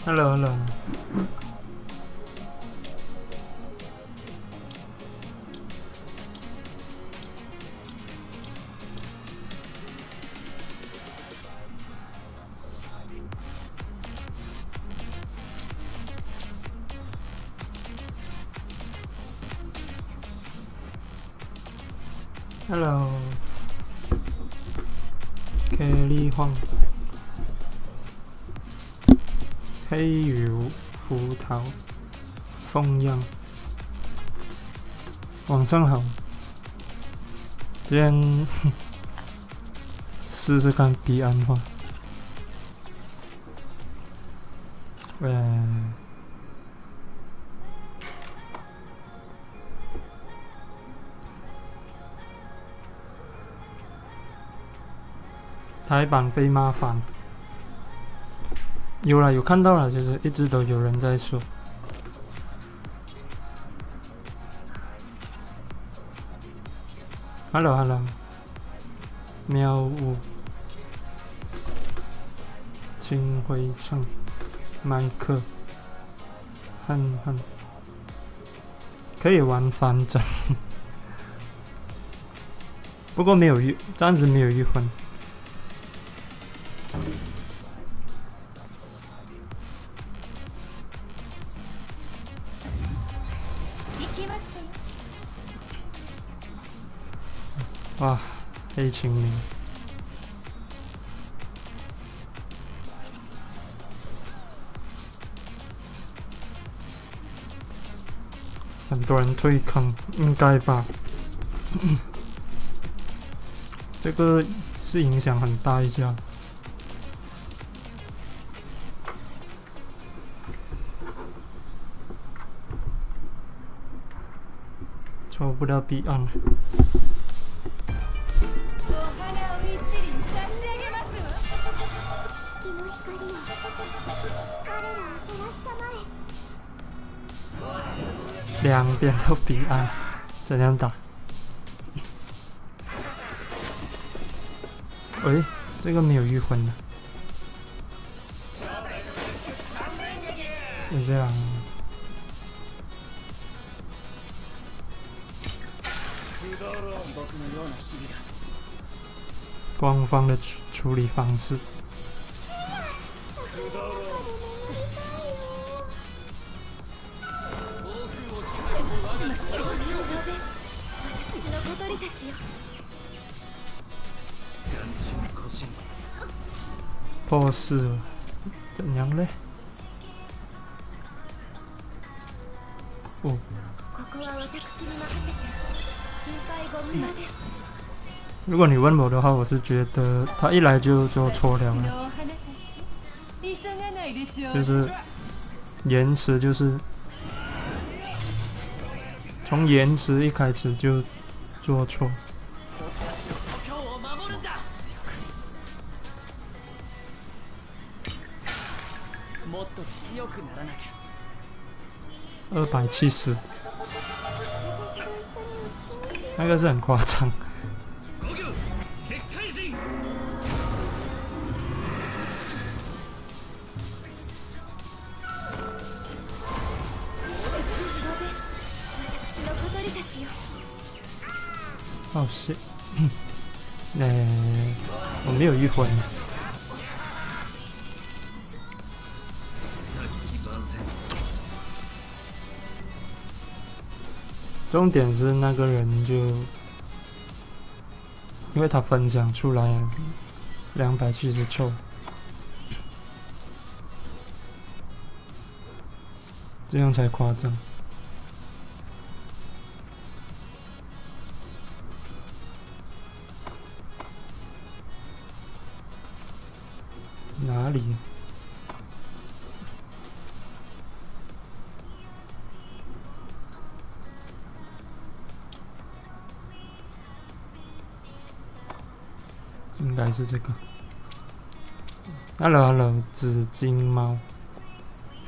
Hello Hello。Hello。Kelly Huang。黑羽葡萄，凤样。晚上好。今天试试看彼岸花。台版被骂翻。有啦，有看到了，就是一直都有人在说。Hello Hello。喵呜。金辉唱。麦克。恨恨。可以玩反整。不过没有暂时没有预婚。哇，黑青明。很多人退坑，应该吧？这个是影响很大一下。抽不到彼岸。两边都彼岸，怎样打？喂，这个没有御魂的。就这样。官方的处理方式。破事了，怎样嘞？哦。如果你问我的话，我是觉得他一来就做错了，就是延迟，就是从延迟一开始就做错。270，那个是很夸张。哦是，我没有御魂。重点是那个人就，因为他分享出来270抽，这样才夸张。哪里？应该是这个。Hello Hello， 紫金猫，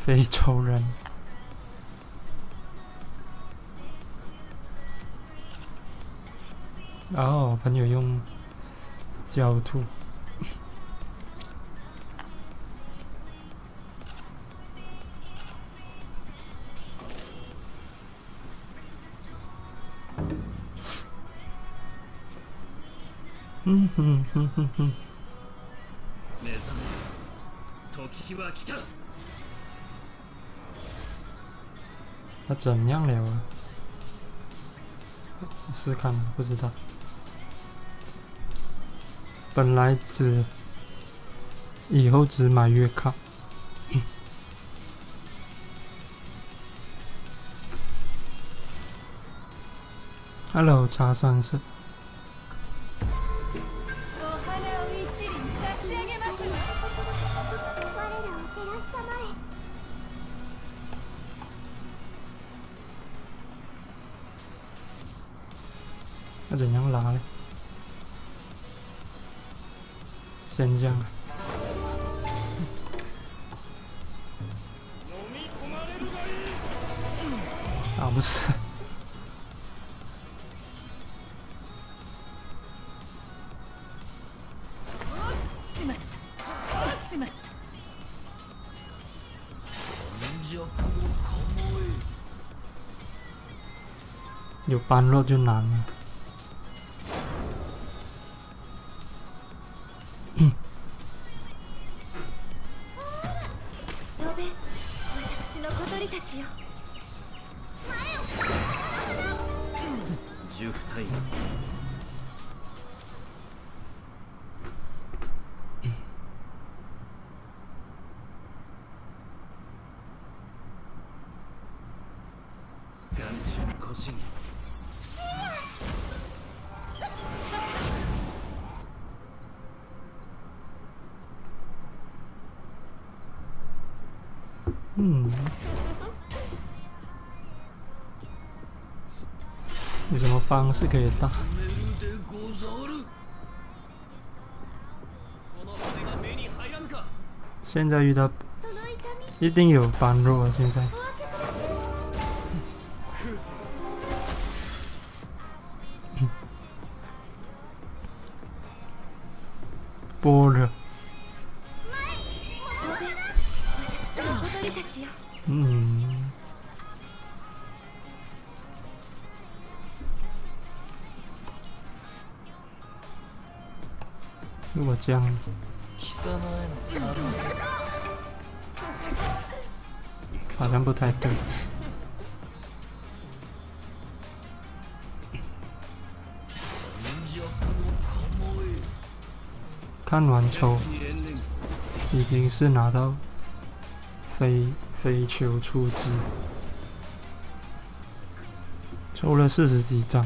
非洲人。哦，朋友用焦兔。嗯哼哼哼哼。他怎样了啊？试看，不知道。本来以后只买月卡。Hello， 茶山社。那怎样拉嘞？先这样啊。啊，不是。有般若就难了。有什么方式可以打？现在遇到一定有般若，现在。般若。如果这样，好像不太对。看完抽，已经是拿到非球出击，抽了40几张。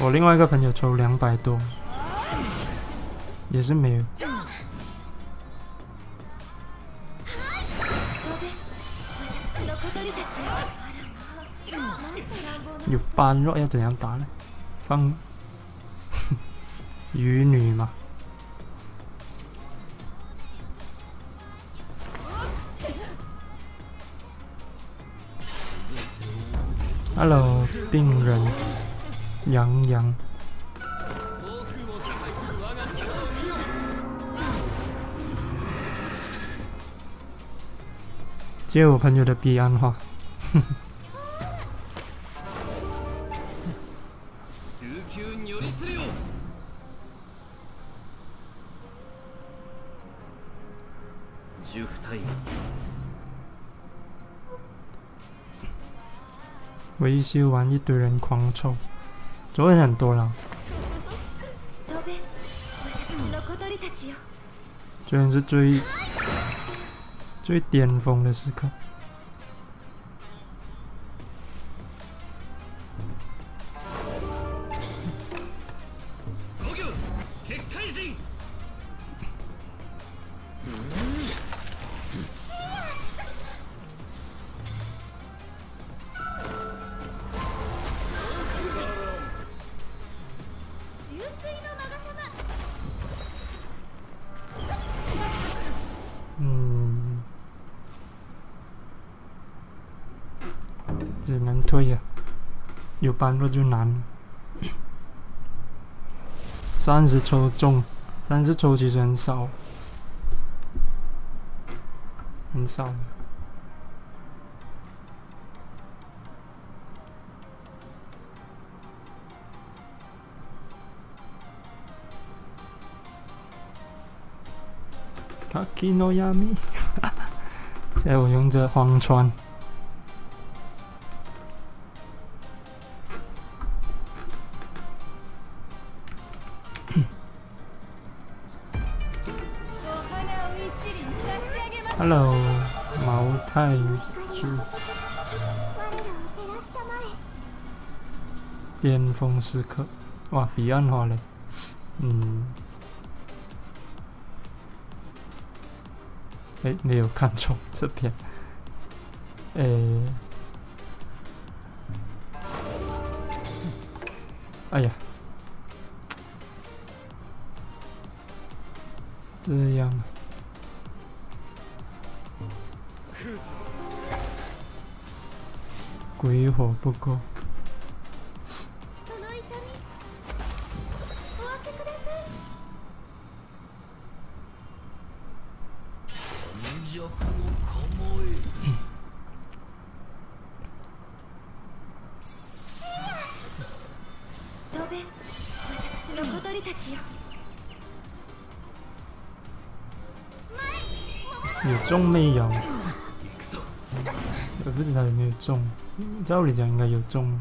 我另外一个朋友抽200多，也是没有。有般若要怎样打呢？放鱼女嘛。Hello， 病人杨洋。接我朋友的彼岸花。维修完一堆人狂抽，昨天很多了。昨天是最巅峰的时刻。只能退啊，有般若就难了。30抽中，30抽其实很少，很少。Kaki no Yami， 现在我用着荒川。Hello， 毛太子，巅峰时刻，哇，彼岸花嘞，没有看错这篇，哎呀，这样。鬼火不够。有中没有？我不知道有没有中，照理讲应该有中。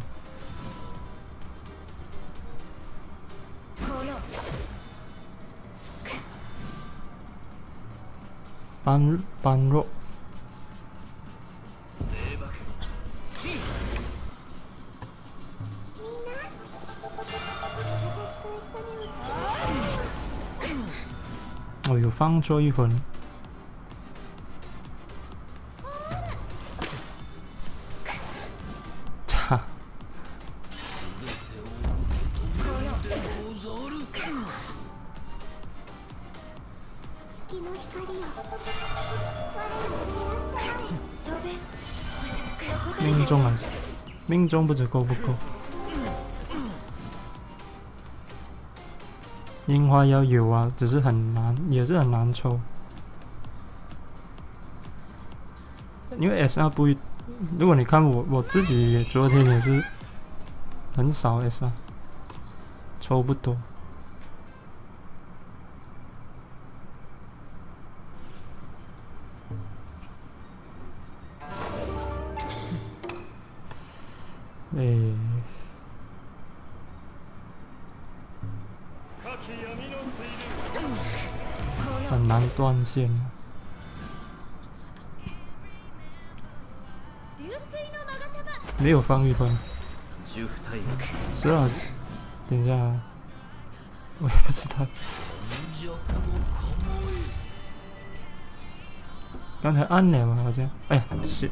般若。哦，有放错一魂。命中啊，命中不知够不够。樱花要有啊，只是很难，也是很难抽。因为 SR 不会，如果你看我自己也昨天也是很少 SR， 抽不多。很难断线。没有放一分。是啊，等一下，我也不知道。刚才按了吗？好像，哎呀，是。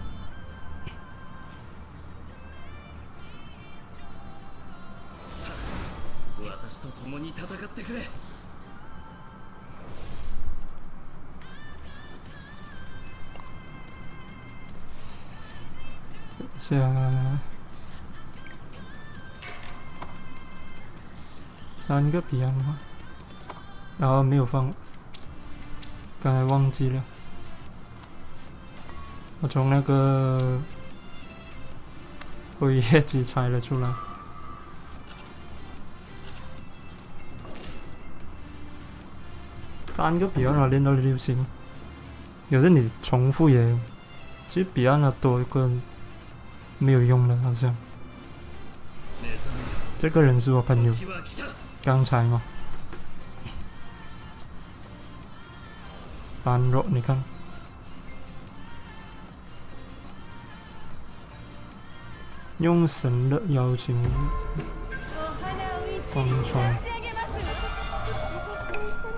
是啊，3个彼岸花，然后没有放，刚才忘记了。我从那个辉夜姬拆了出来。3个彼岸花练到6星，有时你重复也，其实彼岸花多一个没有用的，好像。这个人是我朋友，刚才嘛。般若，你看。用神的邀请光川，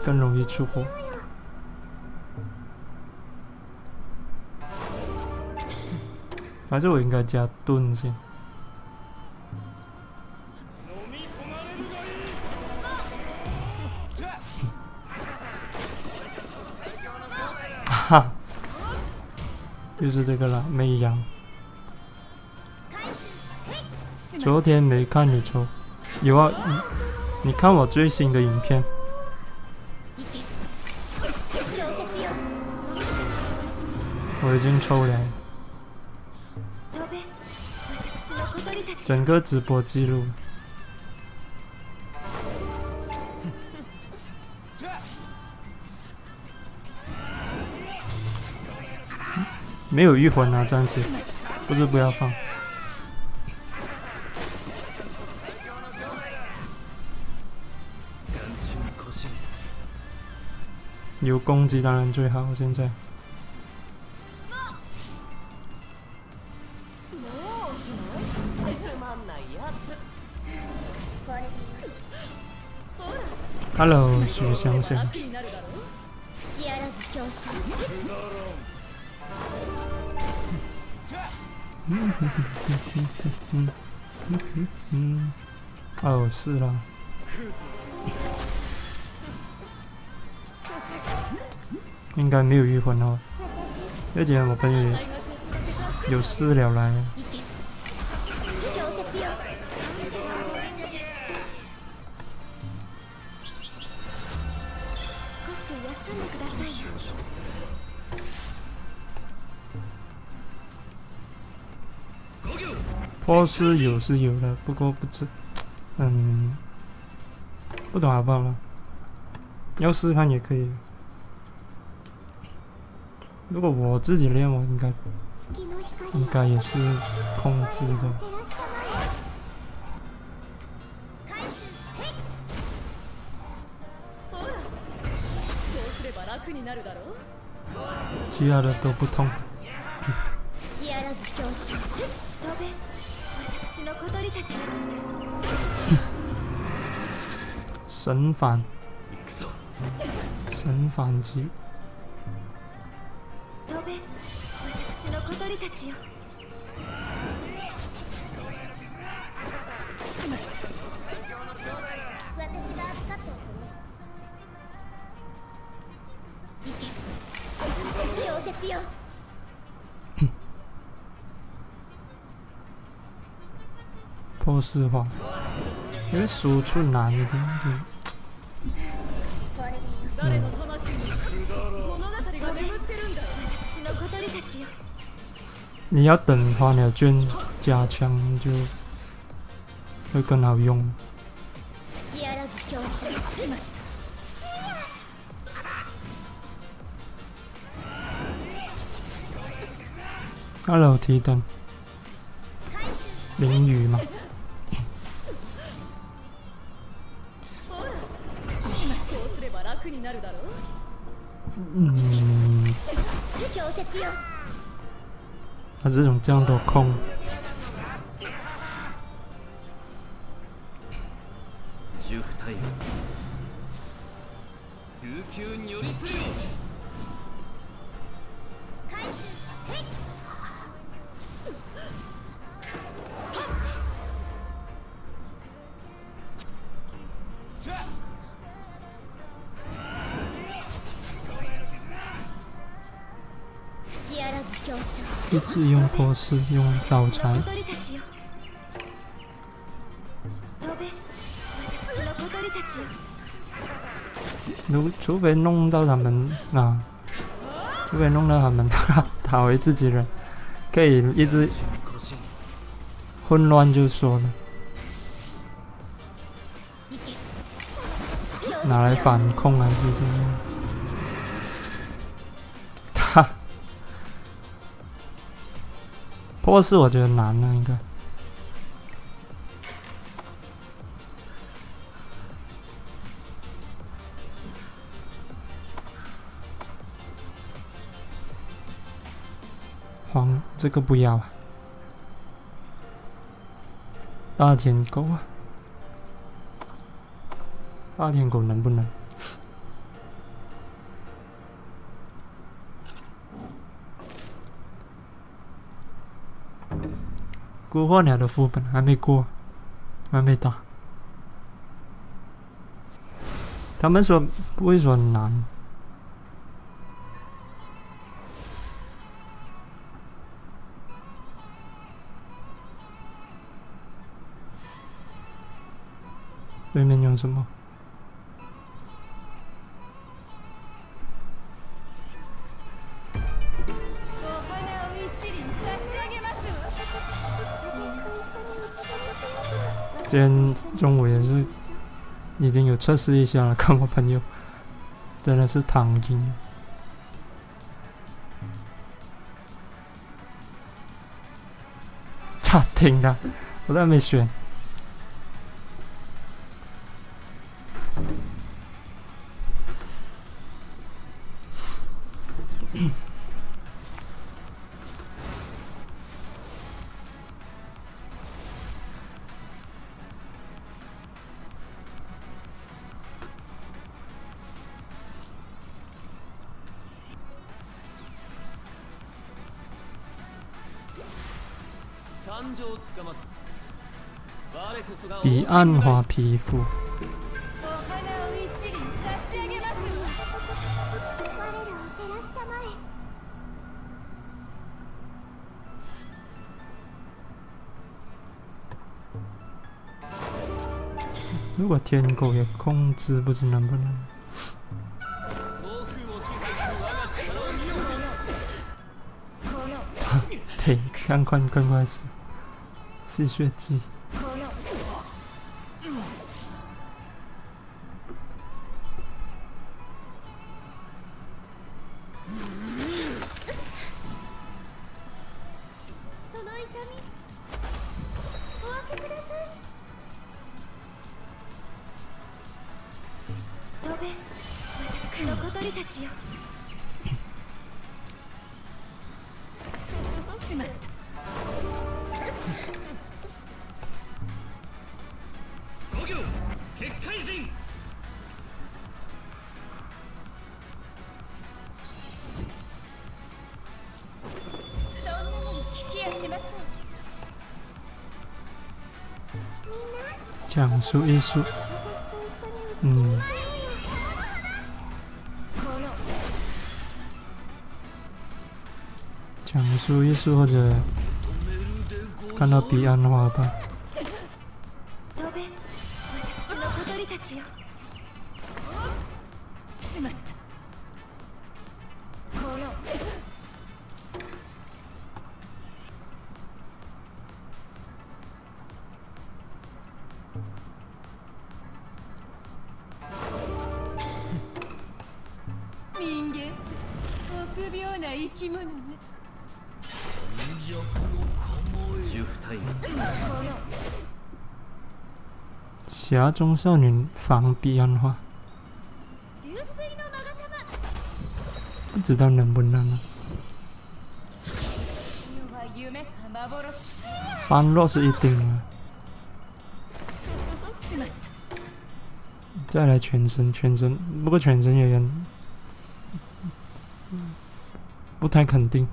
更容易出火。还是我应该加盾先。哈，就是这个了，没阳。昨天没看你抽，有啊，你看我最新的影片。我已经抽了。整个直播记录。没有御魂啊，暂时不是不要放。有攻击当然最好，现在。Hello， 许香香。哦，是啦。应该没有御魂哦，而且我朋友有私聊来。波斯有是有的，不过不知，不懂好不好了。要试看也可以。如果我自己练，我应该也是控制的。其他的都不痛。神反击。破四化，因为输出难一点，你要等花鸟卷加强就会更好用。Hello， 提灯，淋雨嘛。他这种这样都空。一直用波斯，用招财。除非弄到他们除非弄到他们打回自己人，可以一直混乱就说了，拿来反控还是怎样？波斯我觉得难了，应该。黄这个不要啊，大天狗啊，大天狗能不能？孤火鸟的副本还没过，还没打。他们说不会说难。对面用什么？今天中午也是已经有测试一下了，看我朋友真的是躺赢。差挺的，我都还没选。彼岸花皮肤。如果天狗也控制，不知能不能？对，这样更快死。吸血姬。讲述艺术，讲述艺术或者看到彼岸花吧。峡中少女防彼岸花，不知道能不能啊？般若是一定啊。再来全身，不过全身有点不太肯定。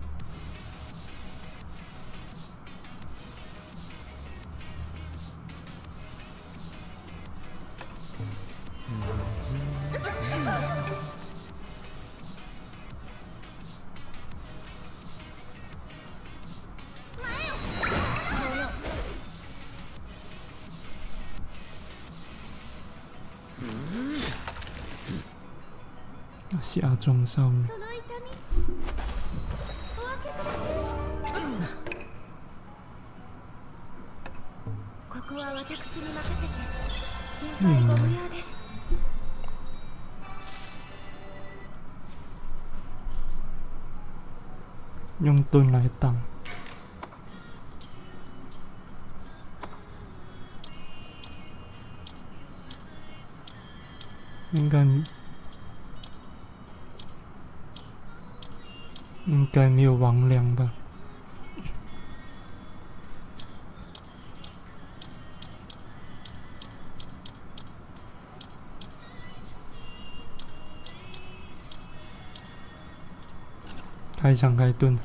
峡中少女。用盾来挡。应该没有王良吧？开场开盾。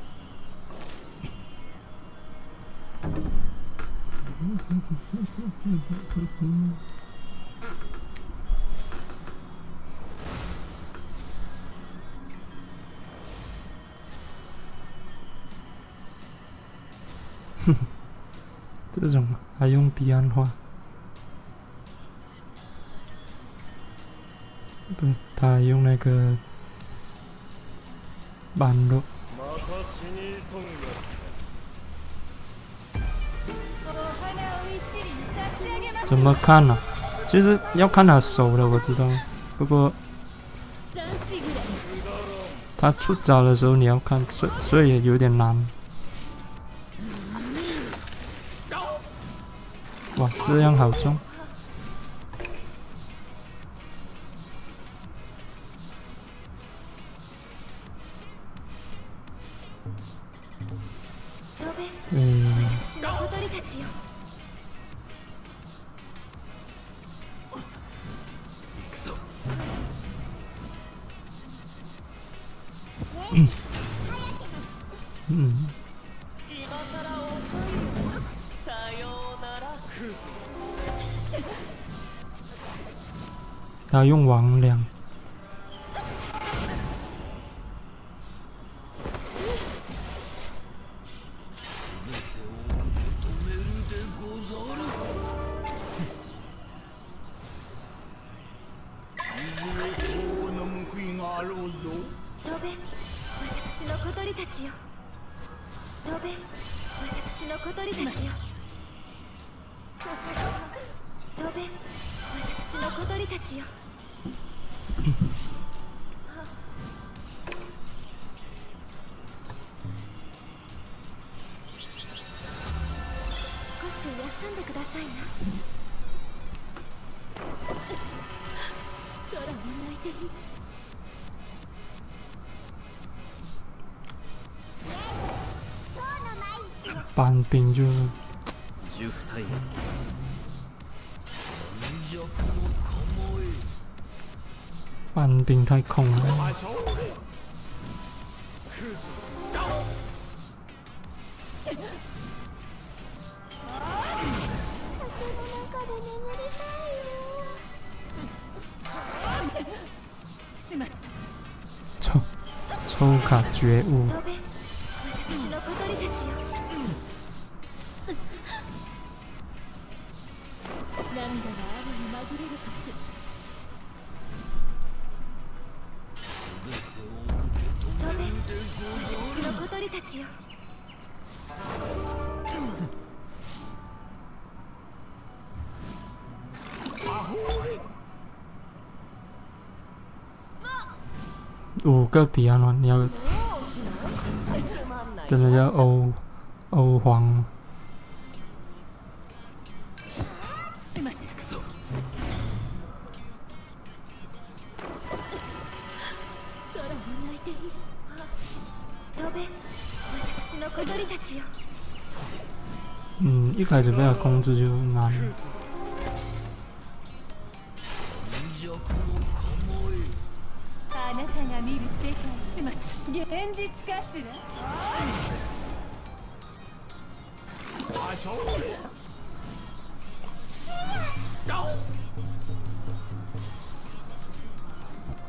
这种还用彼岸花？不，他还用那个般若。怎么看呢？其实要看他手的，我知道。不过他出招的时候你要看，所以也有点难。哇，这样好重。他用王量。搬兵就搬兵太空了。抽卡觉悟。5个比亚诺，你要真的要欧皇吗？一开始被他控制就难了。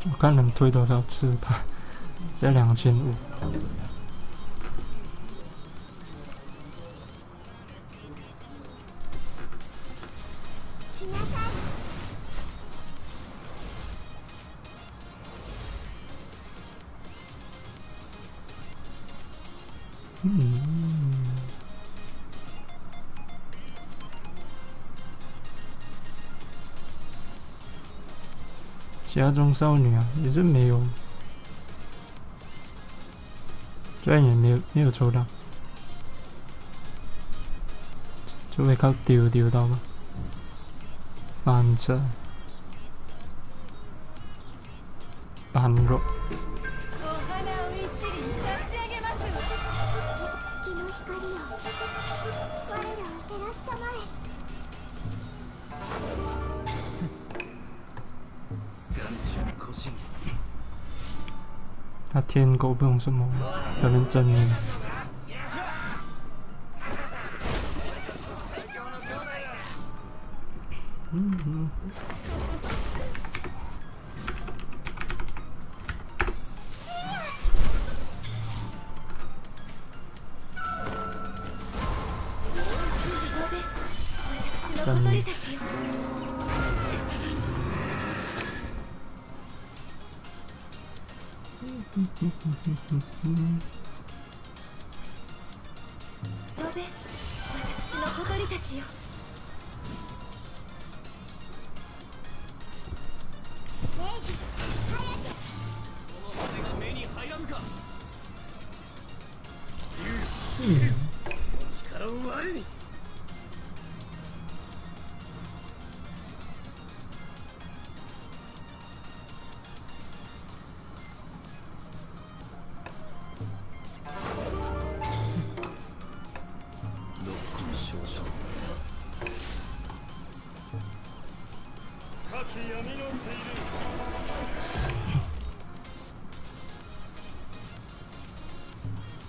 我看能推多少次吧，这2500。家中少女啊，也是没有，虽然也没有抽到，就会靠丢到吧。翻车，般若。他天狗不懂什么，可能真的。真的。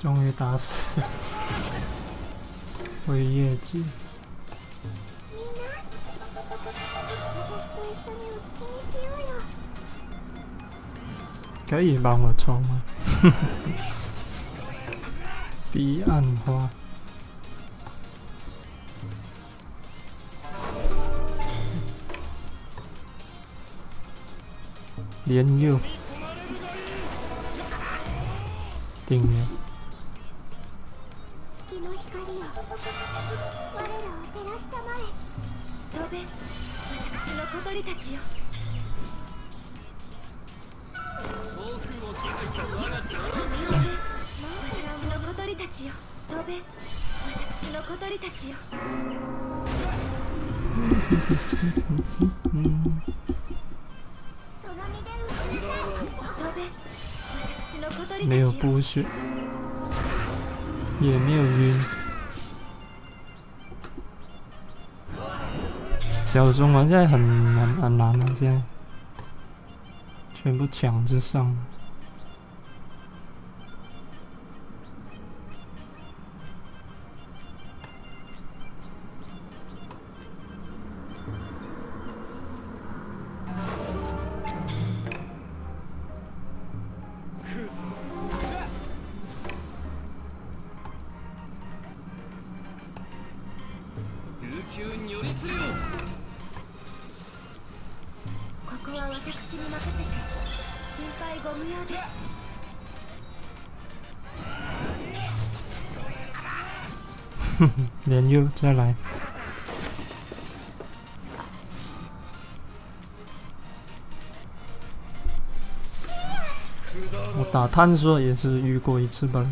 终于打死了辉夜姬。可以帮我抽吗？彼岸花。莲佑。订阅。没有补血，也没有晕。小中文现在很难啊，现在全部抢之上。莲佑再来。我打探索也是遇过一次吧。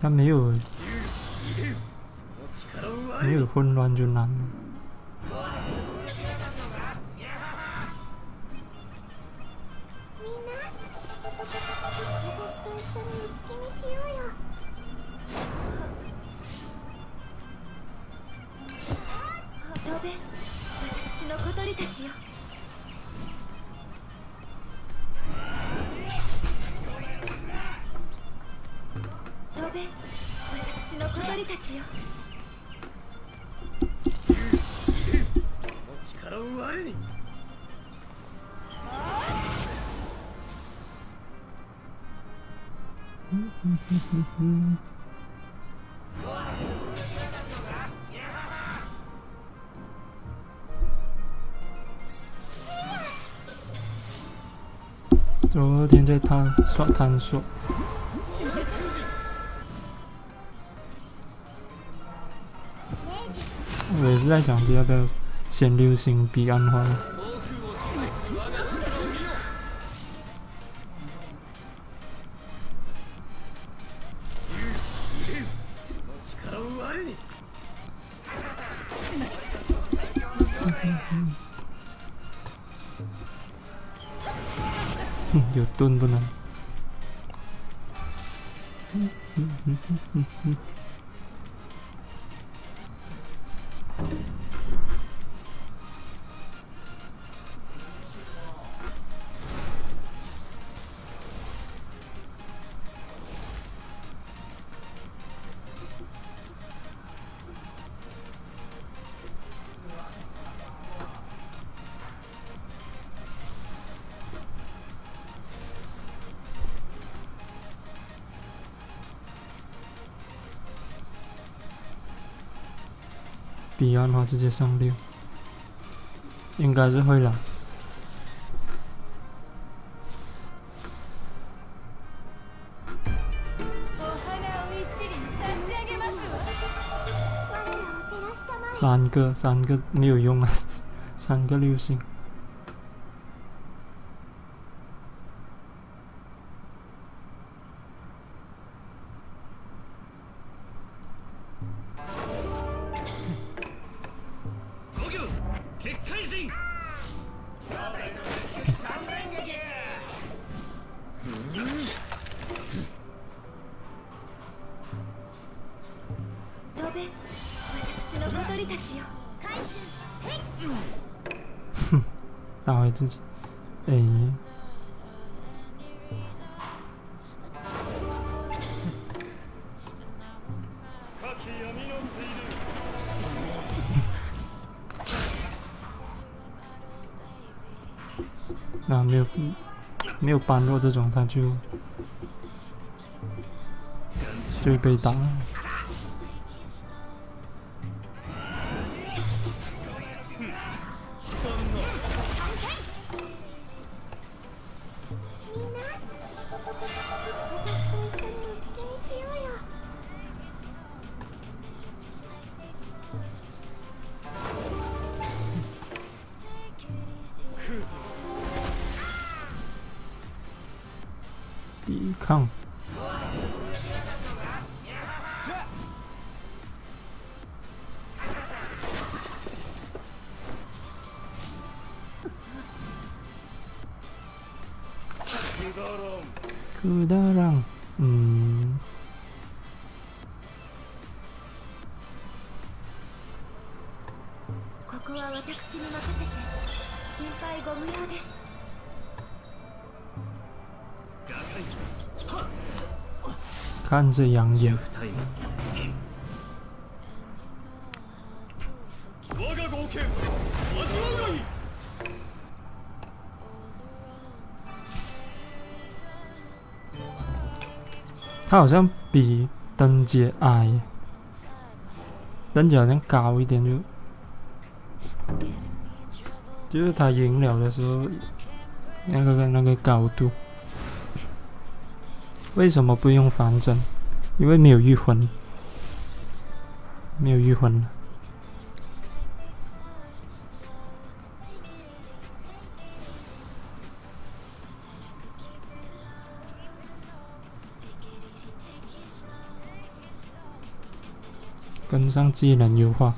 他没有混乱就难了。昨天在探索，我也是在想着要不要先流行彼岸花。有盾不能。彼岸花直接上6，应该是会啦。三个没有用啊，3个流星。打回自己。哎，那没有般若这种，他就会被打。抵抗。くだらん。ここは私に任せて心配ご無用です。看着养眼。他好像比灯姐矮，灯姐好像高一点就是他赢了的时候，那个高度。为什么不用反整？因为没有御魂，没有御魂了。跟上技能优化。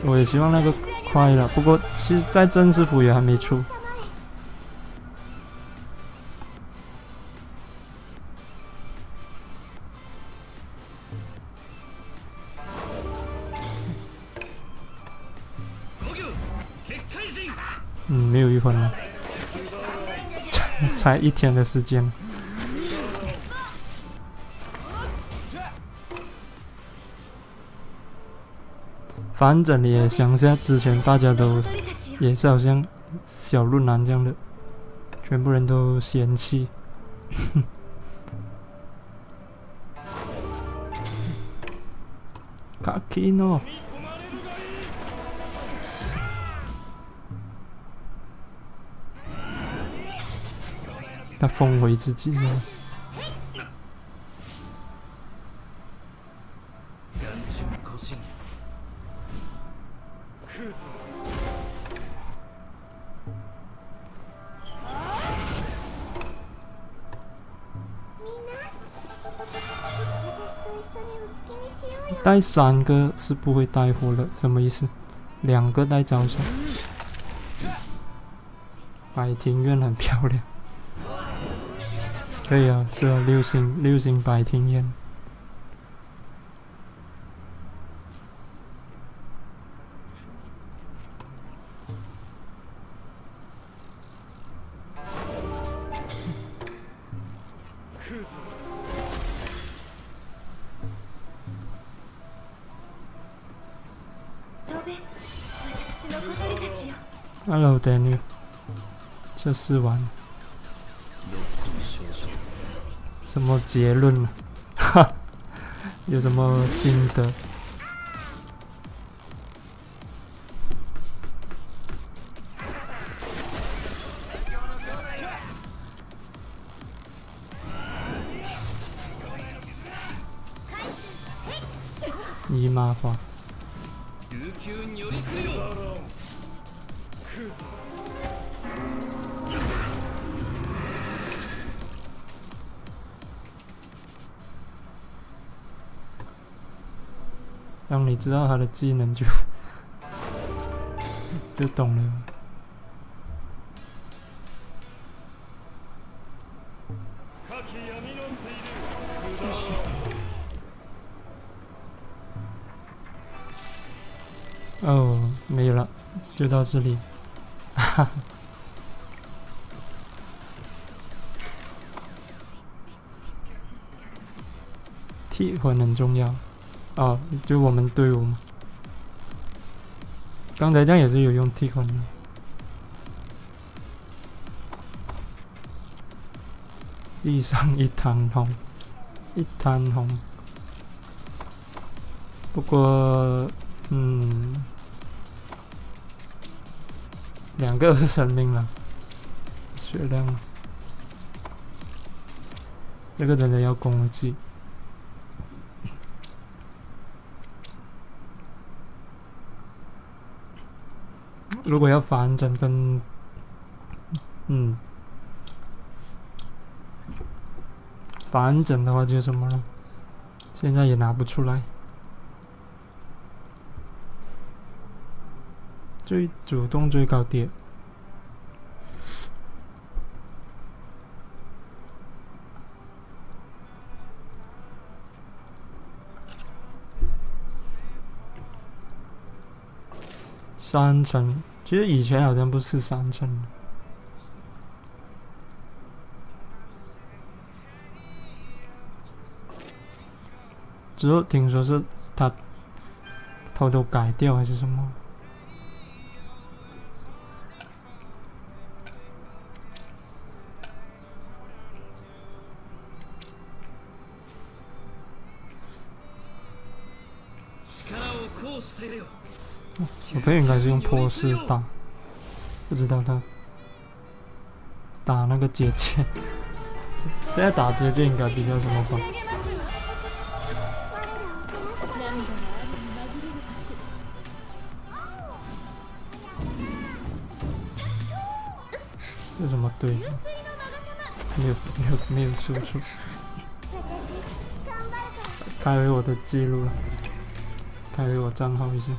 我也希望那个快了，不过其实在正式服也还没出。没有御魂了，才1天的时间。反正也想下之前大家都也是好像小鹿男这样的，全部人都嫌弃。卡基诺。他封回自己是吧？带3个是不会带火的，什么意思？2个带招手。百庭院很漂亮。可以啊，是啊，6星百庭院。Hello Daniel， 这试完什么结论呢？哈，有什么心得？姨妈花。当你知道他的技能就懂了。哦，没了，就到这里。哈哈。替魂很重要哦，就我们队伍嘛。刚才这样也是有用替魂的。地上一滩红，一滩红。不过，2个是生命了，血量。这个真的要攻击。如果要反整跟，反整的话就什么了？现在也拿不出来。最主动最高点。3层，其实以前好像不是3层。之后听说是他偷偷改掉还是什么？我朋友应该是用破势打，不知道他打那个结界。现在打结界应该比较什么吧？这什么队？没有输出。开回我的记录了，开回我账号一下。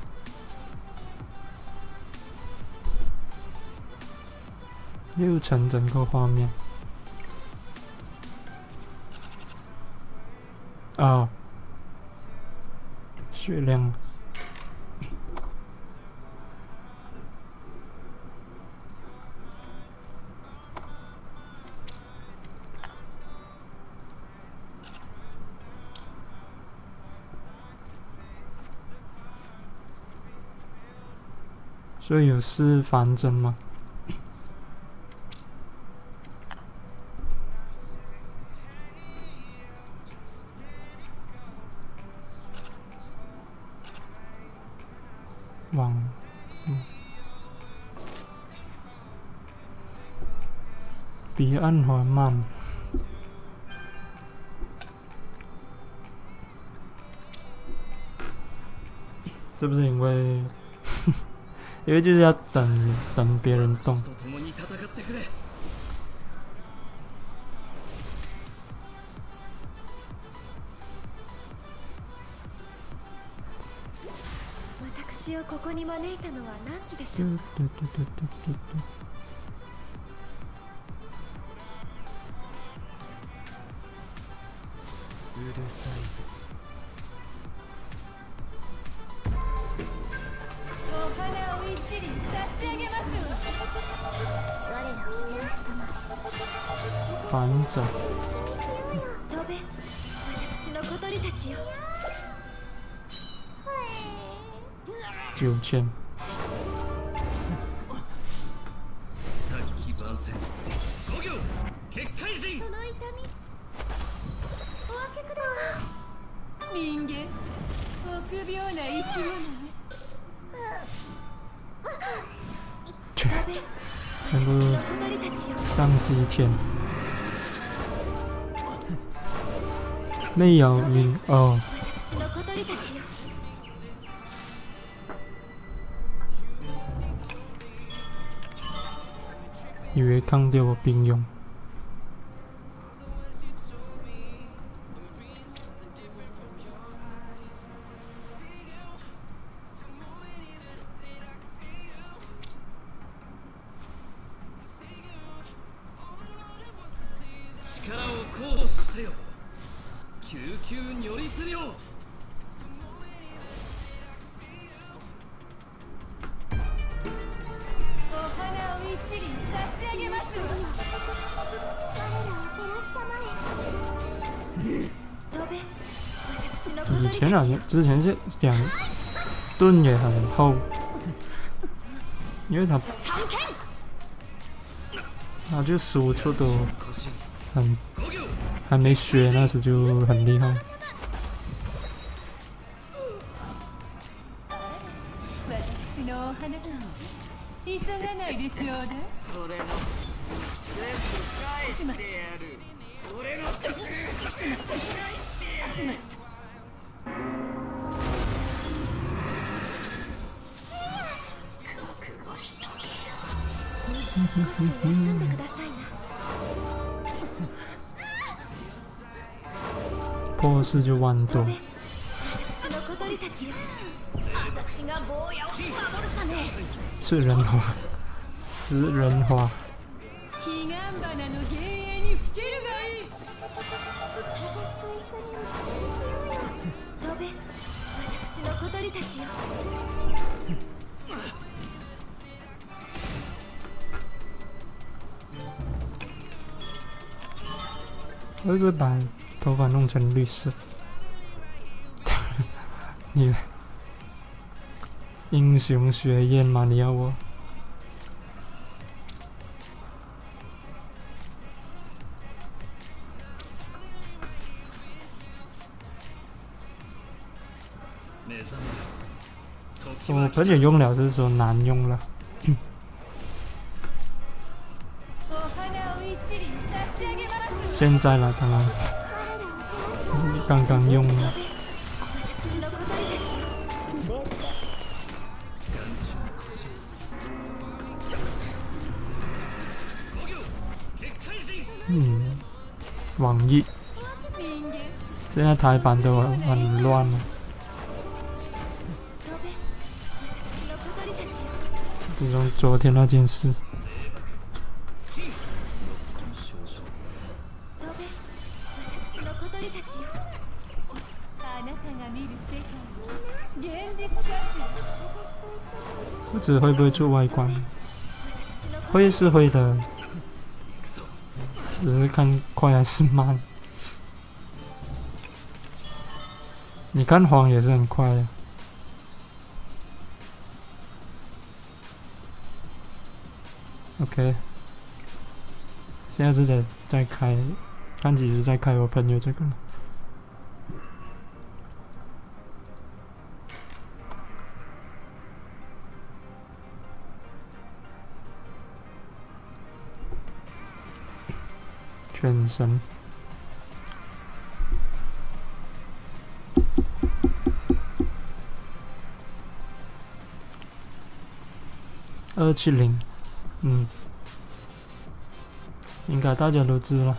6层整个画面。啊，血量。所以有4反整吗？彼岸缓慢。是不是因为因为就是要等别人动？私をここに招いたのは何時でしょう？うるさいぞ。お花を一輪差し上げますわ。我らを天使様。反整。飛べ、私の小鳥たちよ。9000。さっき番宣。5行結界人。その痛み。お分けください。人間、臆病な生き物ね。全部上西天。没有灵哦。私の小鳥たちよ。以为抗掉我兵勇。力を行使してよ。救急如律令。一輪差し上げますわ。我らを照らしたまえ。ドベ、私のこと以前好像之前是讲盾也很厚，因为他就输出都很还没学那时就很厉害。私のお花急がないでちょうだい。俺の全部返してやる。俺のしまった。覚悟しとけよ。少し休んでくださいな。破四就万多。私の小鳥たちよ。私が坊やを守るさね。吃人花，食人花。彼岸花の幻影にふけるがいい。私と一緒にお散歩しようよ。ドベ、私の小鳥たちよ。会不会把头发弄成绿色？你英雄学院吗？你要我？我朋友用了是说难用了。现在了，当然，刚刚用了。网易现在台版都很乱了。自从昨天那件事。不知会不会做外观？会是会的，只是看快还是慢。你看黄也是很快的。OK， 现在是在开，看几时在开我朋友这个了。全身270，应该大家都知了。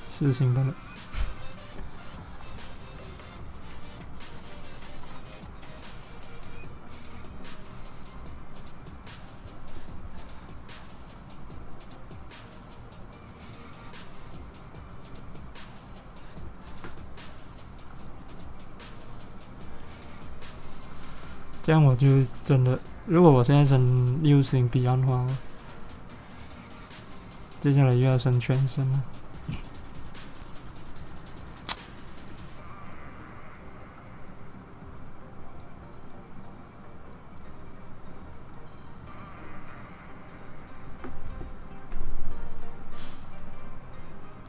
是行的了。这样我就真的，如果我现在升6星彼岸花，接下来又要升全身了。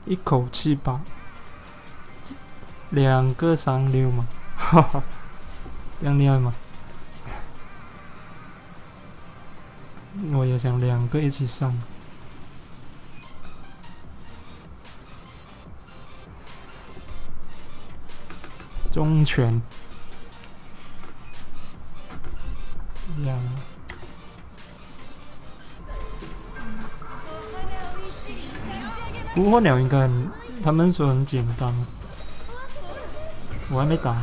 一口气把2个36嘛，哈哈，这样厉害吗？我也想2个一起上。中拳，捕获鸟应该很，他们说很简单，我还没打。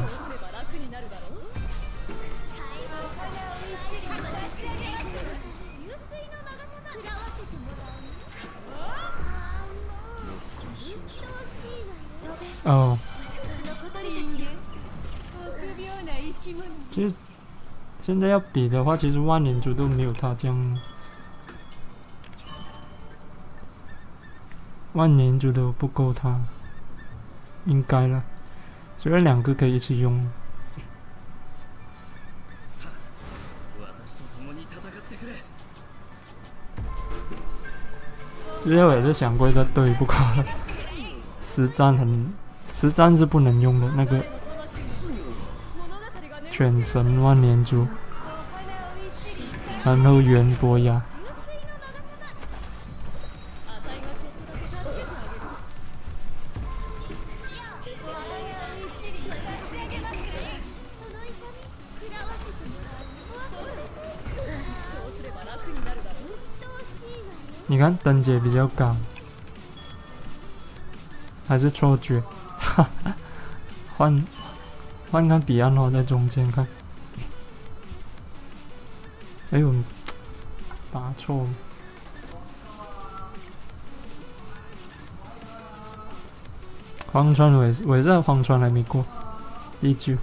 哦，私の小鳥たちよ臆病な生き物其实现在要比的话，其实万年族都没有他这样，万年族都不够他，应该了。虽然2个可以一起用。さあ私と共に戦ってくれ。之前我也是想过一个对，不过实战是不能用的那个犬神万年珠，然后元波亚，你看灯节比较高，还是错觉？哈哈，换看彼岸花在中间看。哎呦，打错了。荒川我也在荒川还没过，第9。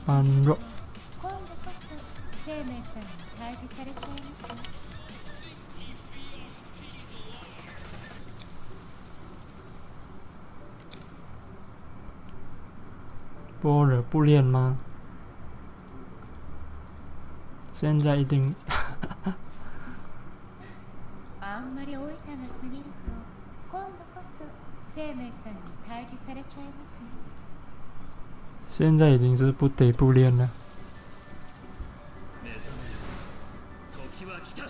安若。今度こそ生命さんに退治されちゃいます。般若不练吗？现在一定あんまり老いたが過ぎると今度こそ生命さんに退治されちゃいますよ。现在已经是不得不练了。目覚めよ時は来た。瓦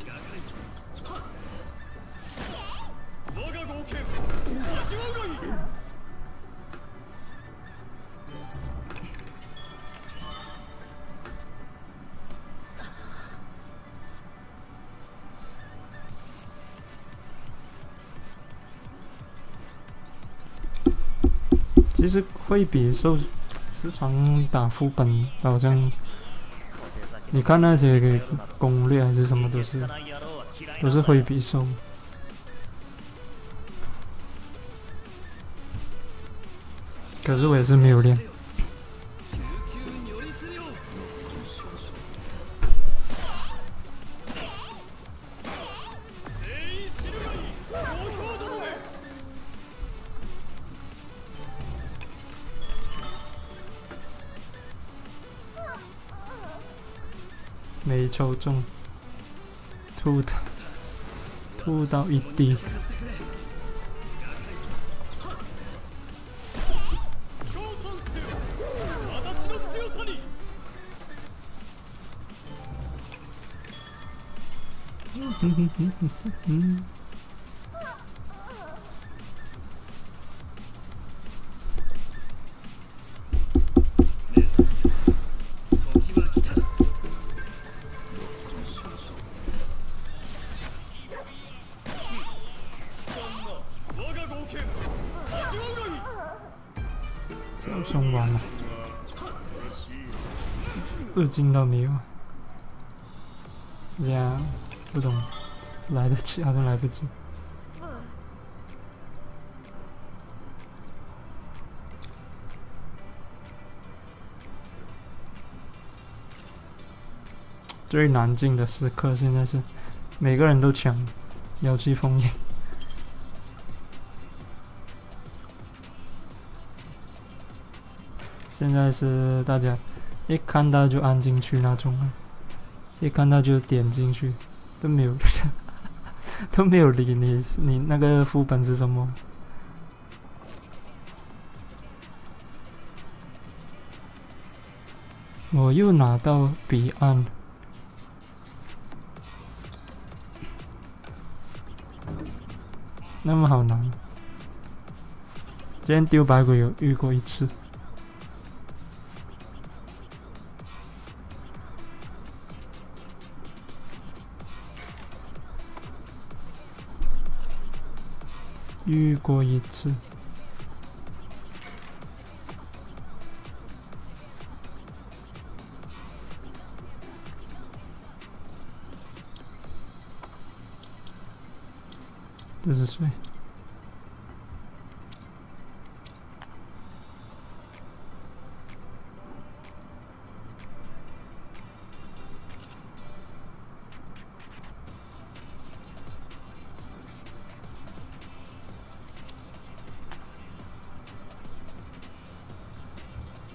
解はっ我が豪剣味わうがいい。其实会比时常打副本，好像你看那些攻略还是什么都是会比受。可是我也是没有练。没抽中，吐到1滴。这样送完了，2金都没有，这样不懂来得及还是来不及。最难进的时刻现在是每个人都抢妖气封印。现在是大家一看到就按进去那种，一看到就点进去，都没有都没有理你那个副本是什么。我又拿到彼岸，那么好难。之前丢白鬼有遇过1次。遇过一次。这是谁？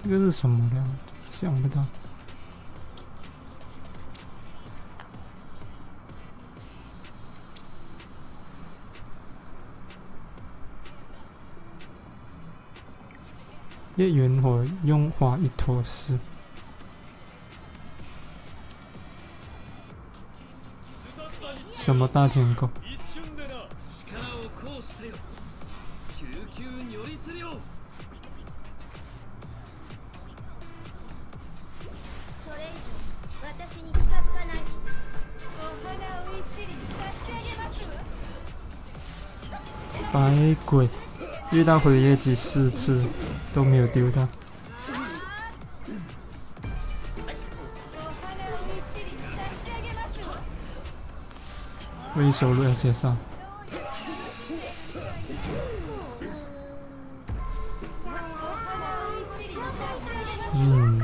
这个是什么料？想不到。烈焰火用花一坨丝。什么大舔狗？一瞬でな力を行使せよ救急如律令それ以上私に近づかないで。お花を一輪差し上げますわ。百鬼遇到回业姬4次都没有丢到。お花を一輪差し上げますわ。未收入 SSR。嗯。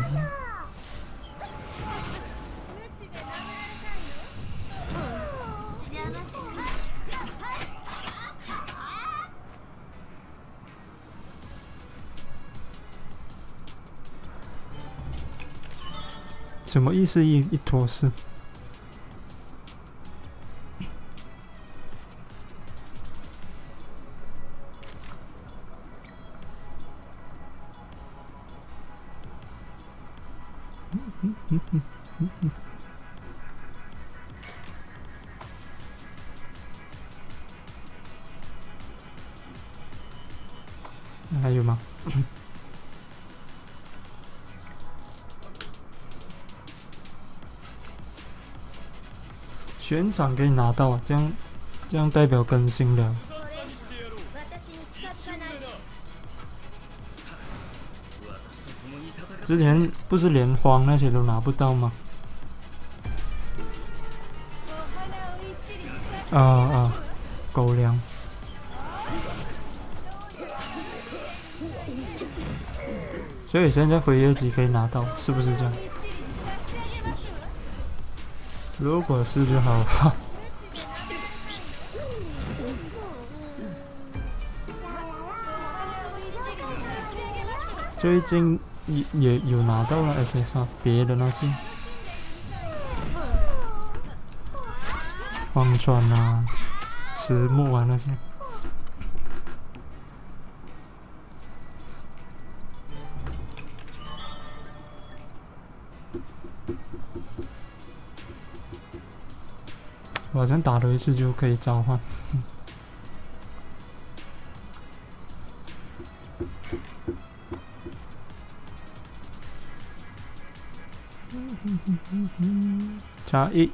什么意思？一坨丝？还有吗？悬赏可以拿到啊，这样代表更新了。私に近づかないで。之前不是连荒那些都拿不到吗？狗粮。所以现在回业姬可以拿到，是不是这样？如果是就好了。最近也有拿到了 SSR， 别的那些荒川啊、迟暮啊那些。我好像打了一次就可以召唤。加1。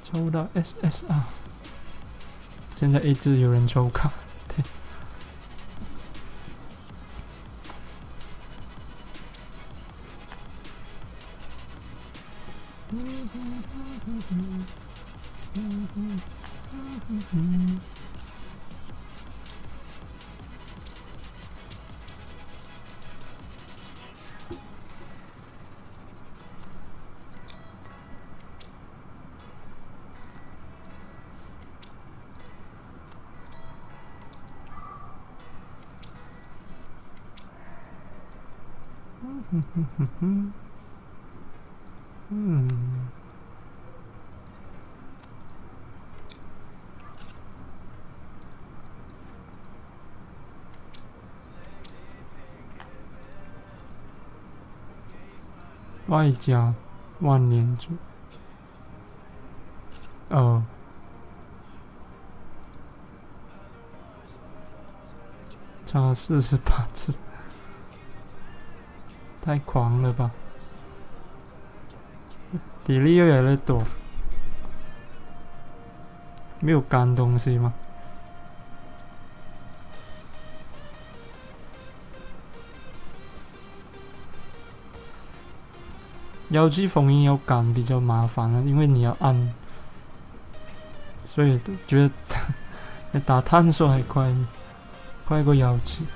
抽到 SSR。现在一直有人抽卡，对。外加万年珠。差48次，太狂了吧！体力越来越多，没有干东西吗？妖气封印要干比较麻烦了，因为你要按，所以觉得打探索还快过妖气。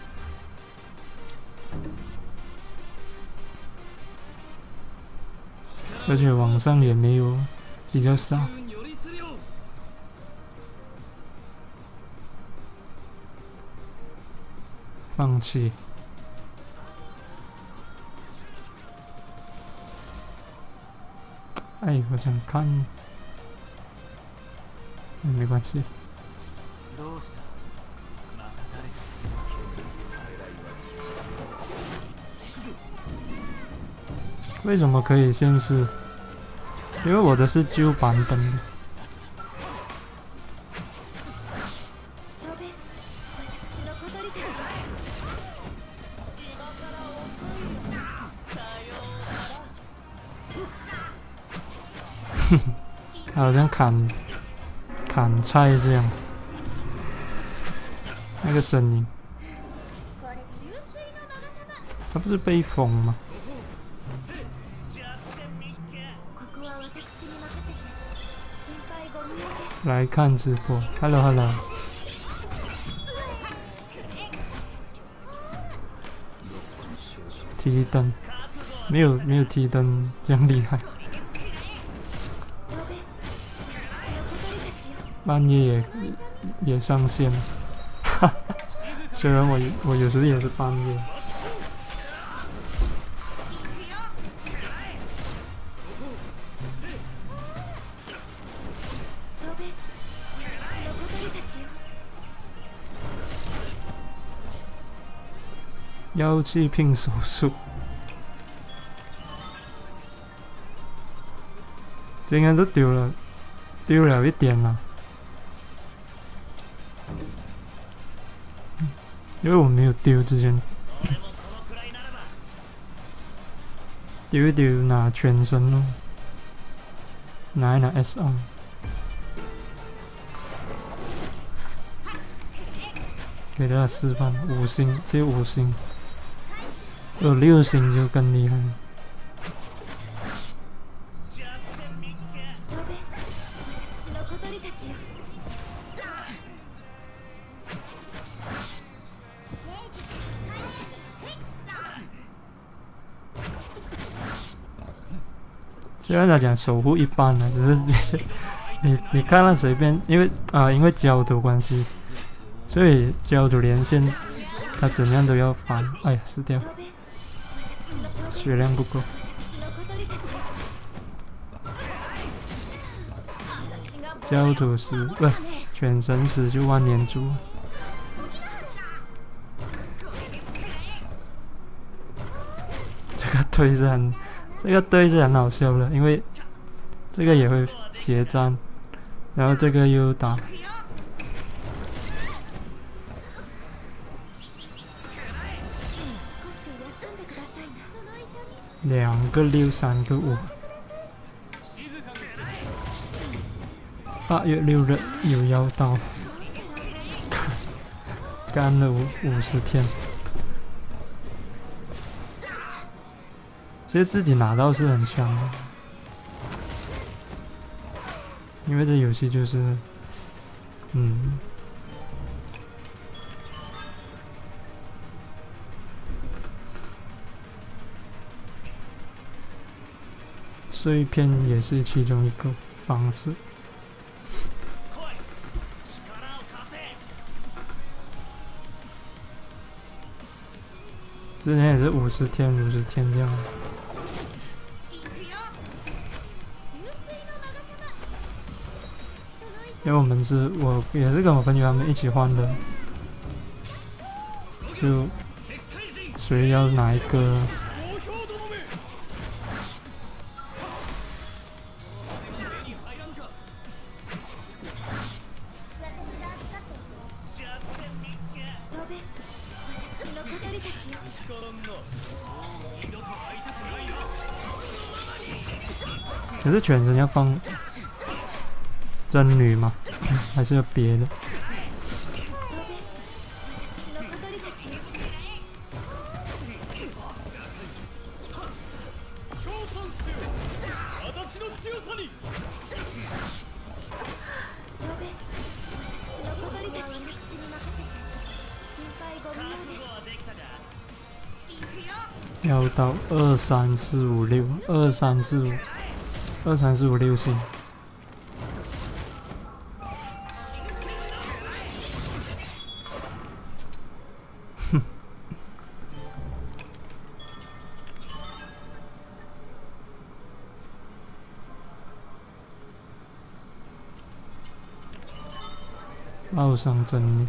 而且网上也没有，比较少。放弃。哎，我想看，没关系。为什么可以限时？因为我的是旧版本的。好像砍菜这样，那个声音，他不是被封吗？来看直播 ，Hello， 提灯，没有提灯这样厉害。半夜也上线了，哈哈。虽然我有时也是半夜。妖气拼手速，今天都丢了一点了。因为我没有丢之前，丢一丢拿全身咯，拿一拿 SR， 给大家示范5星，只有5星，有6星就更厉害了。虽然他讲守护一般的，只是你看到随便，因为焦土关系，所以焦土连线，他怎样都要翻。哎呀，死掉，血量不够。焦土死不全神死就万年珠。这个推是很好笑的，因为这个也会斜站，然后这个又打。2个6，3个5。8月6日有妖刀，干了50天。其实自己拿到是很强的，因为这游戏就是，碎片也是其中一个方式。之前也是50天这样。因为我也是跟我朋友他们一起换的，就谁要哪一个。可是全身要放真女吗？还是有别的？私の小鳥たちよ私の強さに呼べ私の小鳥たちは私に任せて心配ご無用ですはできたか要到23456，23456星。奥上真女。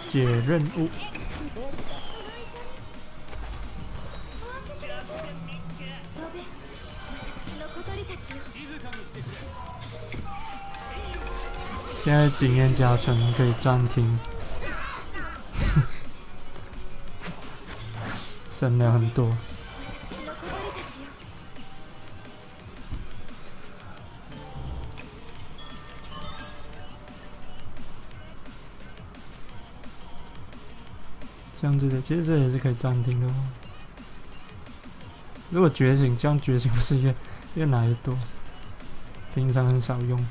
解任务。呼べ私の小鳥たちよ现在经验加成可以暂停，省了很多。私の小鳥たちよ像这个，其实这也是可以暂停的哦。如果觉醒，这样觉醒不是越来越多，平常很少用。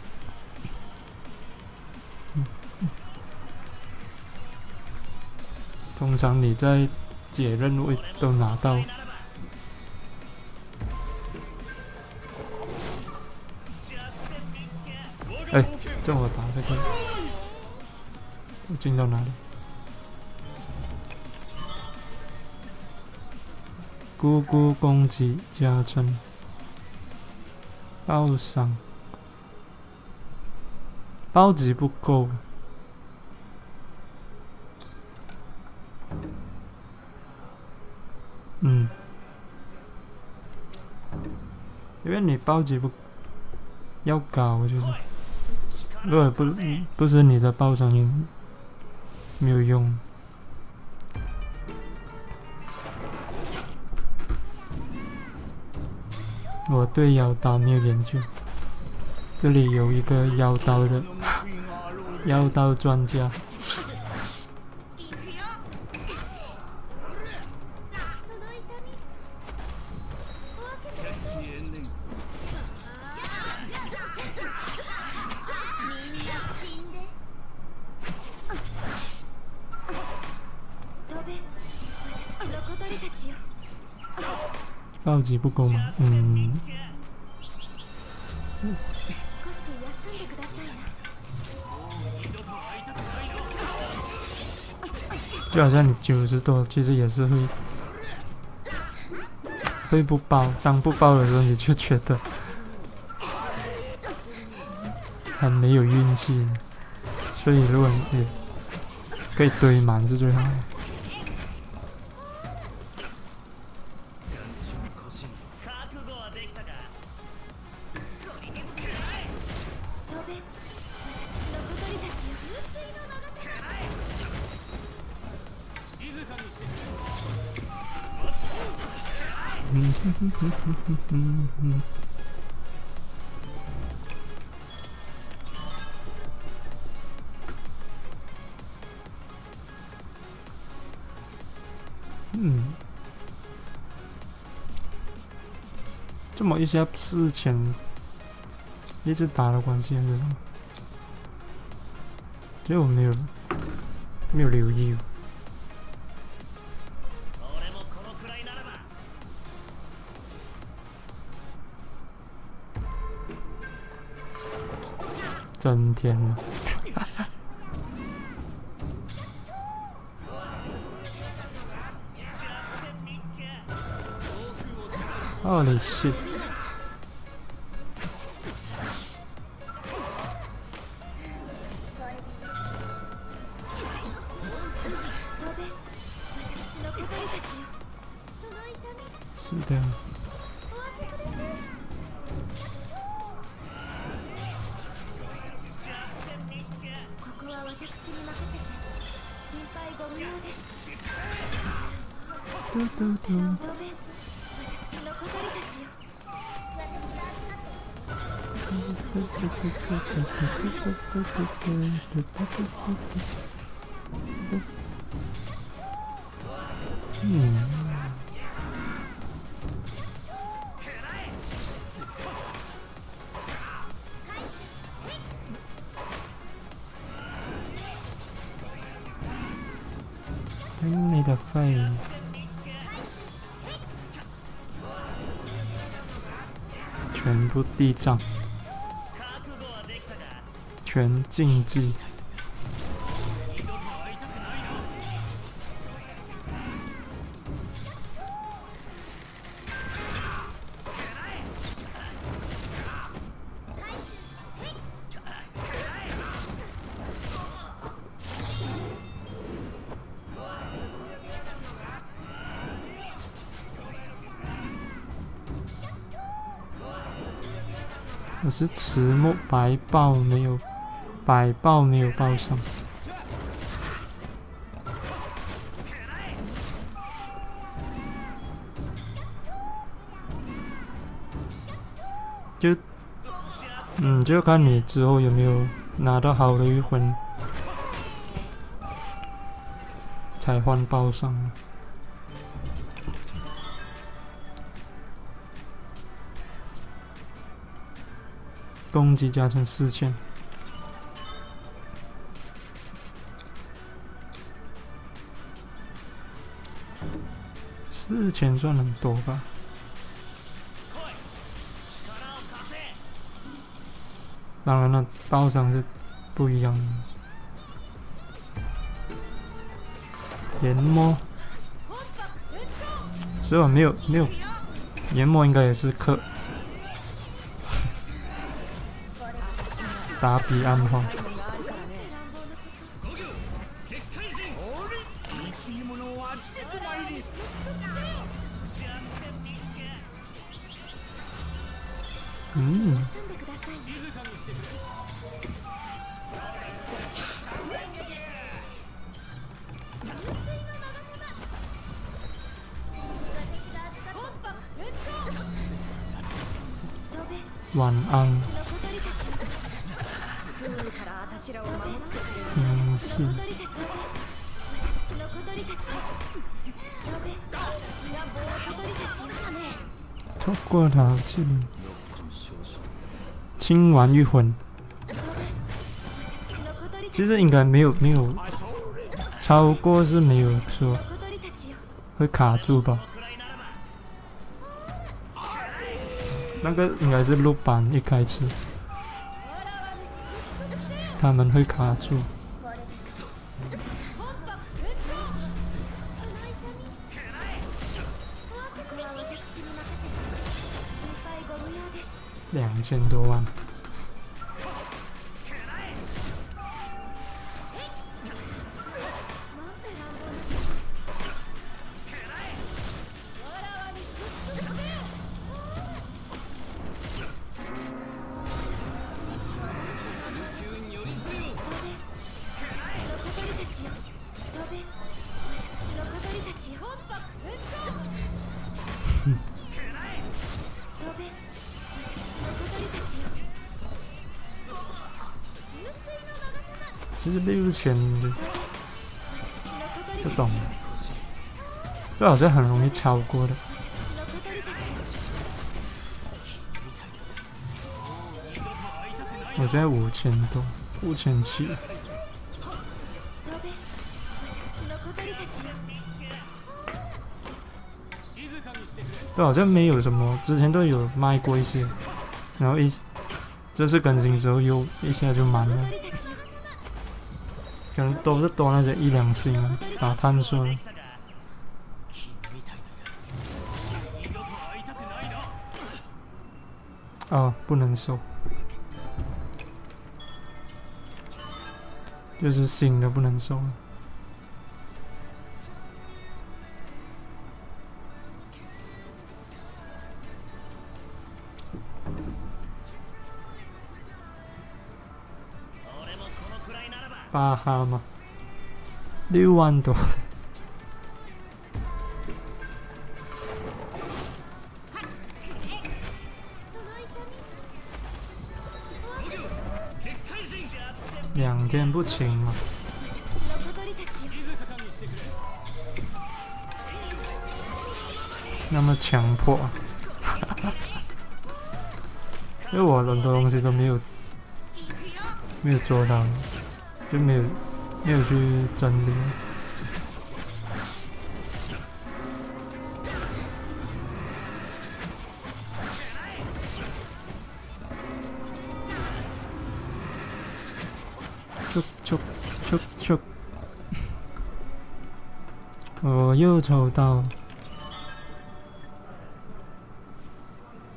通常你在解任务都拿到。哎，这我打这个，我进到哪里？姑姑攻击加成，报伤，暴击不够。因为你暴击要高，就是如果不是你的爆伤也没有用。我对妖刀没有研究，这里有一个妖刀的妖刀专家。暴击不够吗？少し休んでくださいな就好像你90多，其实也是会不爆。当不爆的时候，你就觉得很没有运气。所以如果你可以堆满是最好的。这么一下事前一直打的关系还是什么？其实我没有留意。真天呐！Holy shit！ 少是的。ここは私に任せて心配ご無用です。嘟嘟嘟。ドベン、私の小鳥たちよ。听你的肺，全部地藏，全竞技。我是迟末白豹没有，白豹没有报上。就看你之后有没有拿到好的御魂，才换报上。攻击加成4000，算很多吧？当然了，报上是不一样的。研磨，所以我没有研磨，应该也是克。打比暗号。晚安。是。透过陶器，清完御魂。其实应该没有超过是没有说会卡住吧？那个应该是录版一开始，他们会卡住。2000多万。其实6000的不懂，这好像很容易超过的。我现在5000多，5700。这好像没有什么，之前都有卖过一些，然后这次更新之后又一下就满了。可能都是多那些1、2星啊，打探索。哦，不能收，就是新的不能收了。巴哈吗？6万多。2天不请嘛，那么强迫，因为我很多东西都没有做到，就没有去整理。啾，我又抽到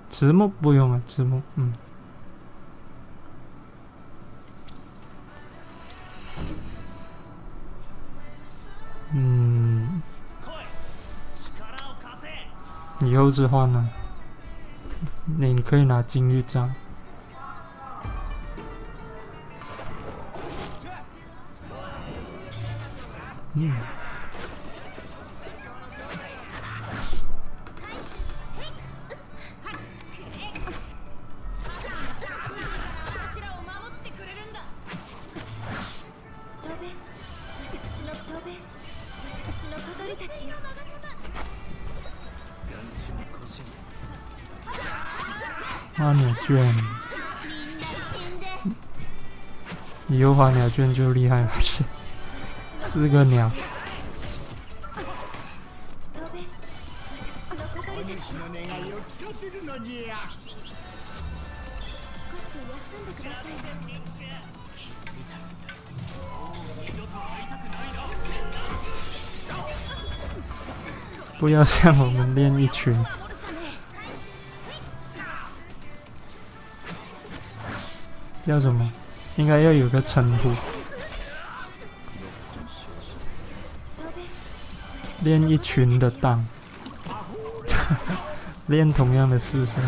直木，不用了，直木，以后之换呢，你可以拿金玉章。花鸟卷，以后花鸟卷就厉害了，4个鸟。不要像我们练一群。叫什么？应该要有个称呼。练一群的当，练同样的事情。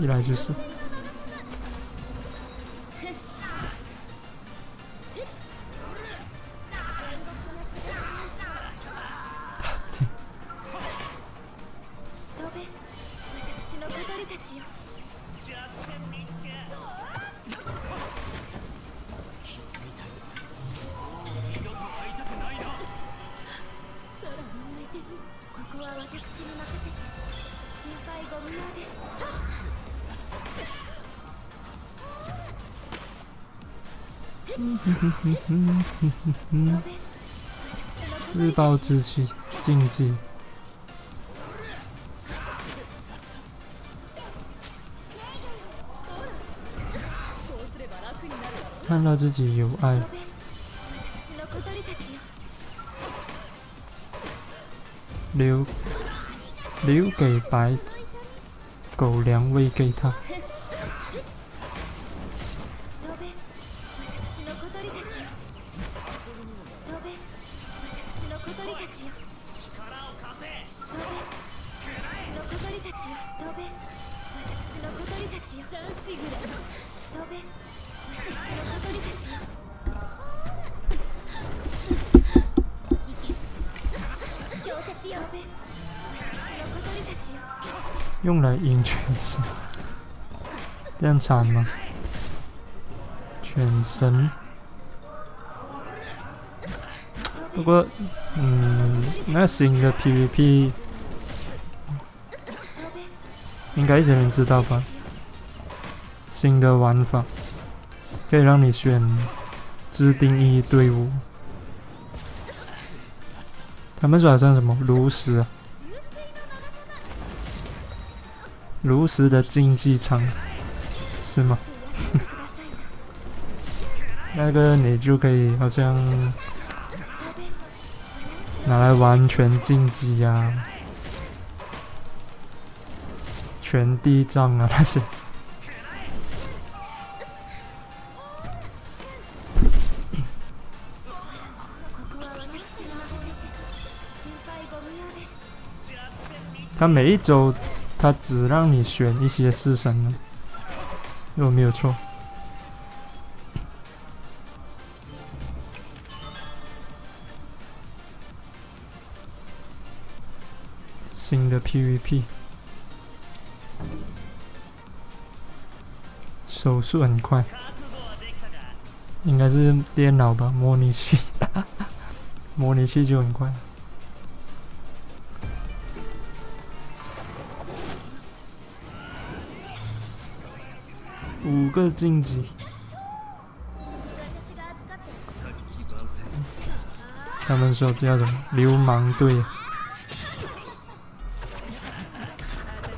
一来就是。自暴自弃，竞技。看到自己有爱，留给白狗粮喂给他。用来赢全胜。这样惨吗？全身。不过，那新的 PVP 应该一些人知道吧？新的玩法可以让你选自定义队伍。他们说好像什么炉石啊，炉石的竞技场是吗？那个你就可以好像拿来玩全竞技啊、全地藏啊那些。他每一周，他只让你选一些式神呢，如果没有错。新的 PVP， 手速很快，应该是电脑吧，模拟器，模拟器就很快。5个晋级，他们说这叫什么流氓队？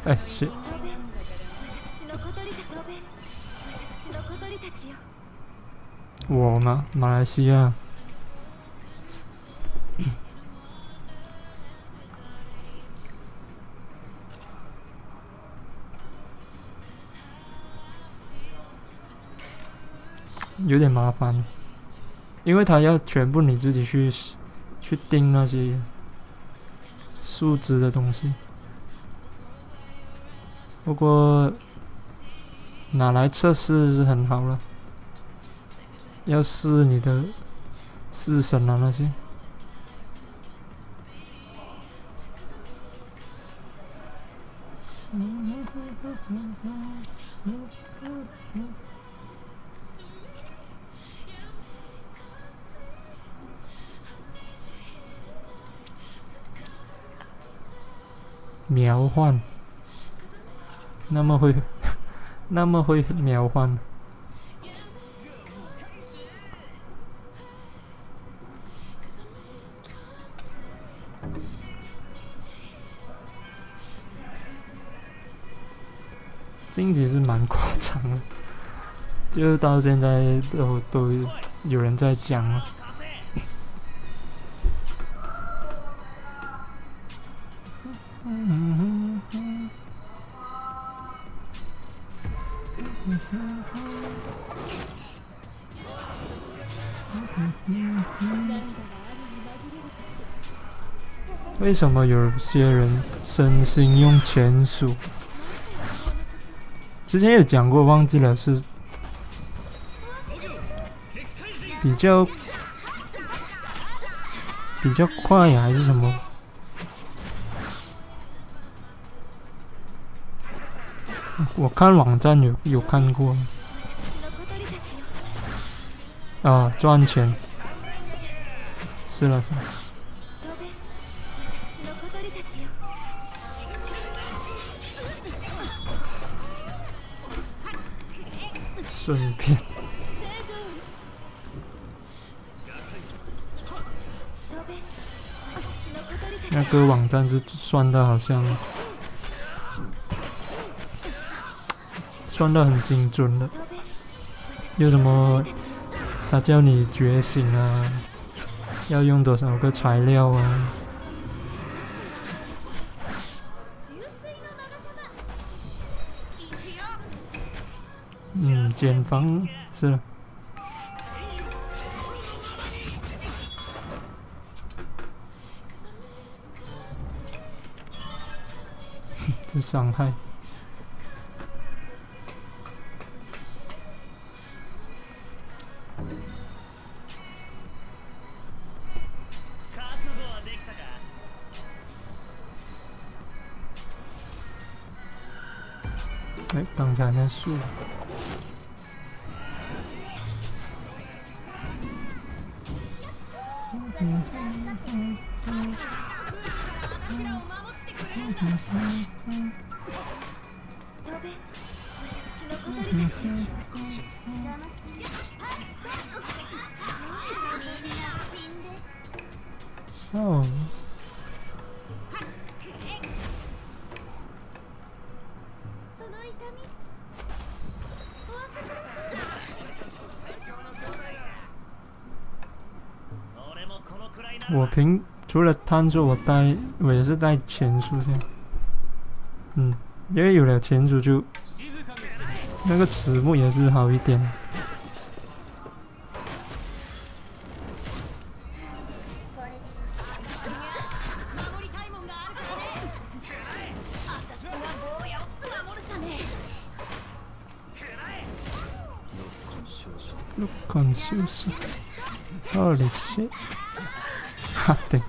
哎，是。我吗？马来西亚。有点麻烦，因为他要全部你自己去定那些数值的东西。不过拿来测试是很好了，要试你的式神啊那些。秒换，那么会秒换。晋级是蛮夸张的，就到现在都有人在讲了。为什么有些人身心用钱数？之前有讲过，忘记了是比较快还是什么？我看网站有看过。啊，赚钱。是了是了。顺便。那个网站是算的好像算的很精准的，有什么他叫你觉醒啊，要用多少个材料啊，减防是了。这伤害。哎，刚才那树。哦，除了探索，我也是带潜属先，因为有了潜属就那个词幕也是好一点。六款修士 ，Holy shit！ 哈，对。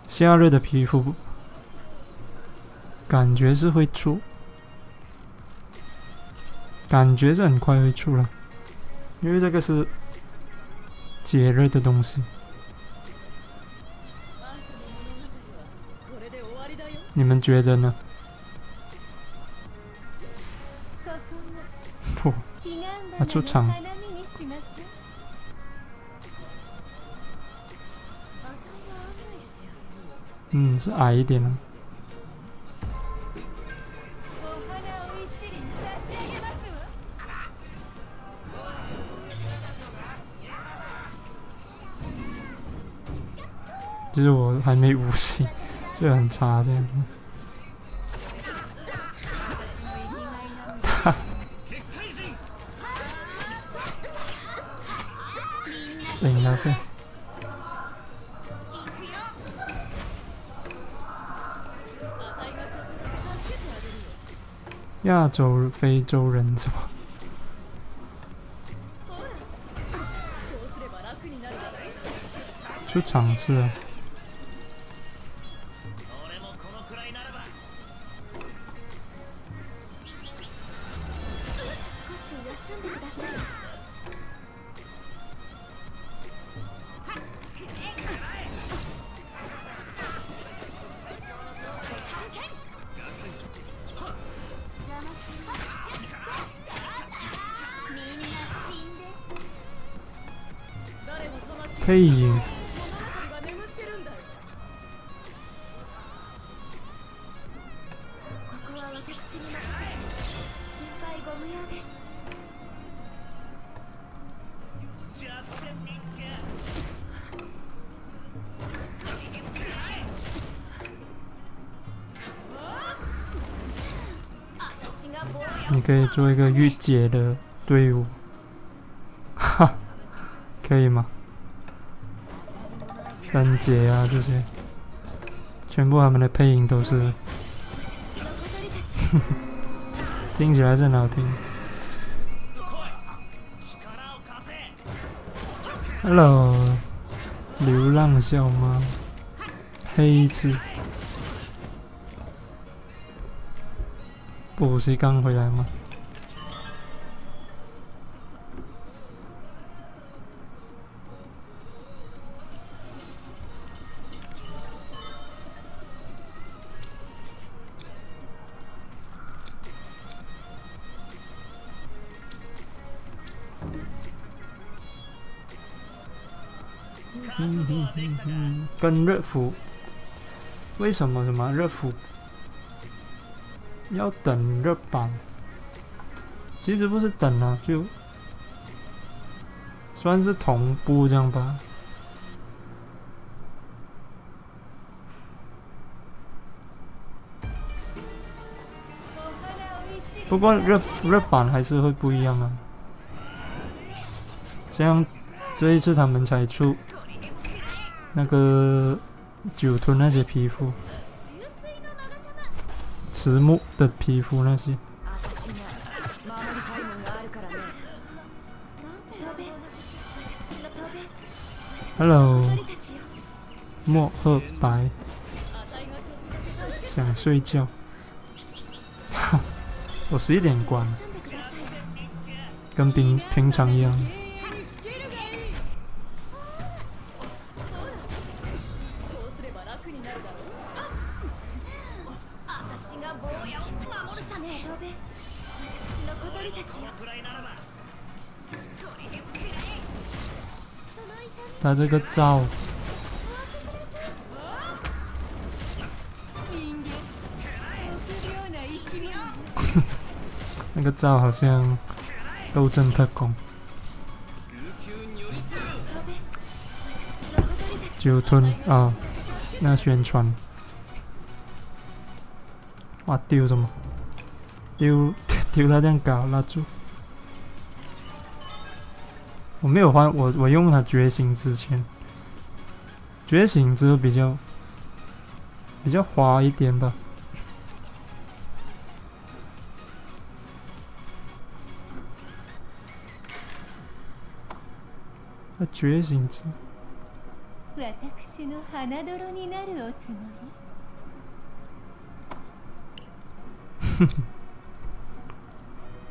夏日的皮肤感觉是会出，感觉是很快会出了，因为这个是节日的东西。你们觉得呢？不，他出场。是矮一点了。其实我还没武器，所以很差这样子。等一下飞。亚洲、非洲人怎么？出场次啊！配音。你可以做一个御姐的队伍，哈，可以吗？丹姐啊，这些，全部他们的配音都是，听起来是很好听。Hello， 流浪小猫，黑子，补习刚回来吗？跟热敷，为什么热敷要等热版？其实不是等啊，就算是同步这样吧。不过热版还是会不一样啊，像这一次他们才出那个酒吞那些皮肤，慈木的皮肤那些。Hello， 鳥たちよ墨褐白，あたいがちょっと想睡觉。我11点关，休んでください跟平常一样。経営にふけるがいいほらこうすれば楽になるだろうあたしが坊やを守るさね飛べ私の小鳥たちよくらいならばその痛み他这个招人間臆病な生き物那个招好像斗争特工，琉球に寄りつ飛べ私の小鳥たち酒吞啊，那宣传。哇，丢什么？丢他这样搞蜡烛。我没有换，我用它觉醒之前，觉醒之后比较滑一点吧。它觉醒之，私の花泥になるおつもり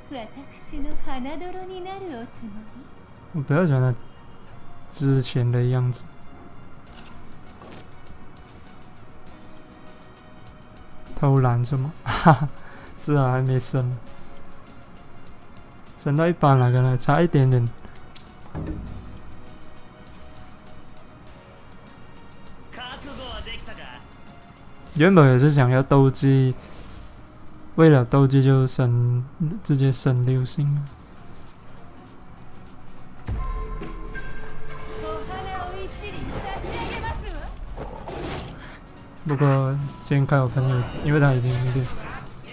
私の花泥になるおつもり我比较喜欢它之前的样子。偷懒什么？哈哈，是啊，还没升，升到一般了，可能差一点点。覚悟はできたか原本也是想要斗技，为了斗技就直接升6星了。お花を一輪差し上げますわ不过先看我朋友，因为他已经有点，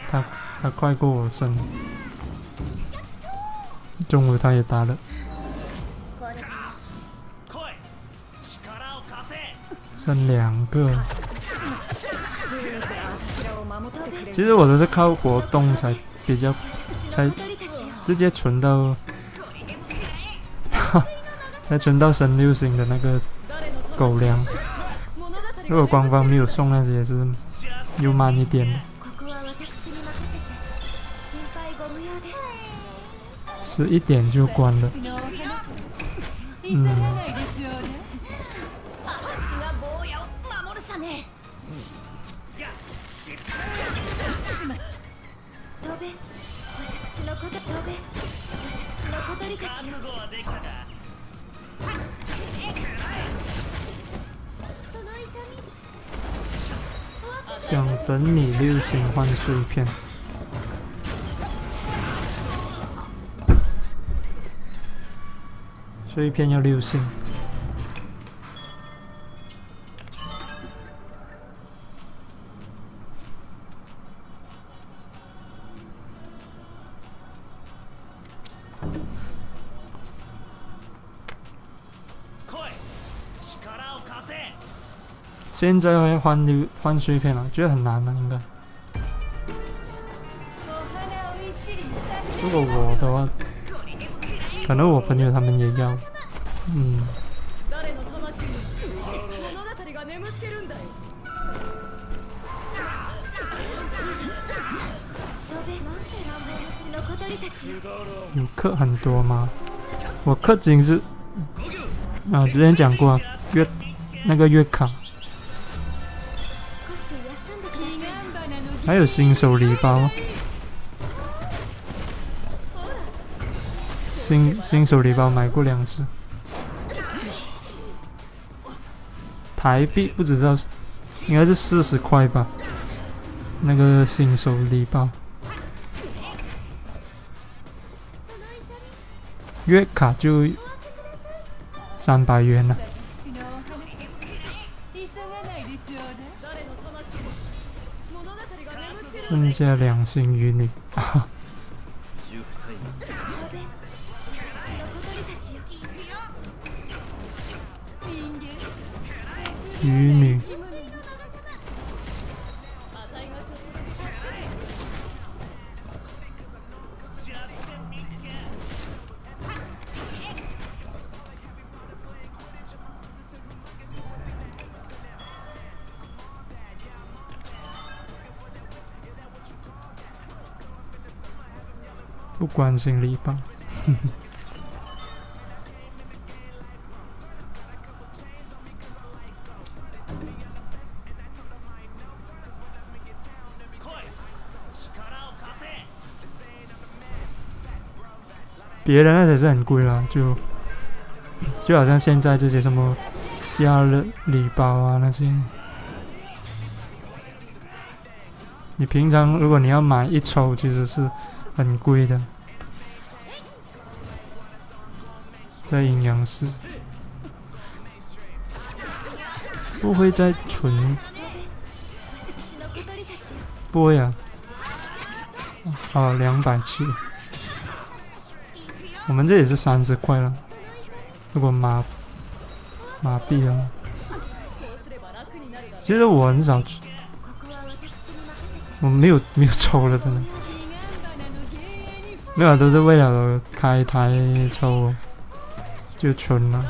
他快过我升了。中午他也打了，これで来い力を貸せ剩2个。私らを守ってくれる其实我都是靠活动才比较才小鳥たちよ直接存到，才存到升6星的那个狗粮。物語が如果官方没有送那些，也是又慢一点的。ここは私に任せて心配ご無用です11点就关了。私のお花急がないでちょうだい私が坊やを守るさねや失敗しまった飛べ私のこと飛べ私の小鳥たちよ覚悟はできたかその痛み想等你6星换碎片。碎片要6星。来い力を貸せ现在会换碎片了，觉得很难了，应该。お花を一輪差し如果我的话，可能我朋友他们也要。誰の魂に物語が眠ってるんだよ飛べ私の小鳥たちよ有课很多吗？我氪金是之前讲过啊，那个月卡，少し休んでください还有新手礼包。新手礼包买过2次，台币不知道，应该是40块吧。那个新手礼包，月卡就300元了。私のお花急がないでちょうだい誰の魂に物語が眠ってる剩下2星鱼女，10対飛べ私の小鳥たちよ人間鱼女生き物よあたいがちょっと不关心礼包。别的那些是很贵啦，就好像现在这些什么夏日礼包啊那些，你平常如果你要买一抽，其实是很贵的。在阴阳师不会再存，不会啊。哦，270。我们这里是30块了。如果麻痹了，其实我很少，我没有抽了，真的没有，都是为了开台抽就存了。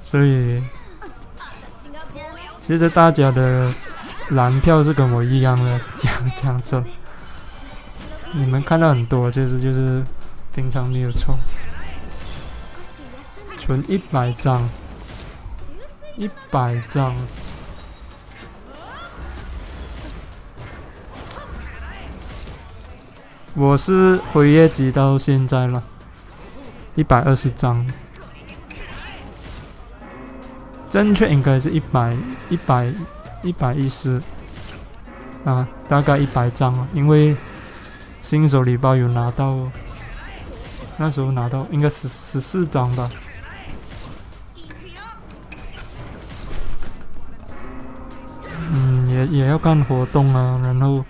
所以其实大家的蓝票是跟我一样的，讲真，你们看到很多，其实就是平常没有抽，存100张，100张，我是辉夜级到现在了，120张，正确应该是110啊，大概100张了，因为新手礼包有拿到，那时候拿到应该14张吧。也要看活动啊，然后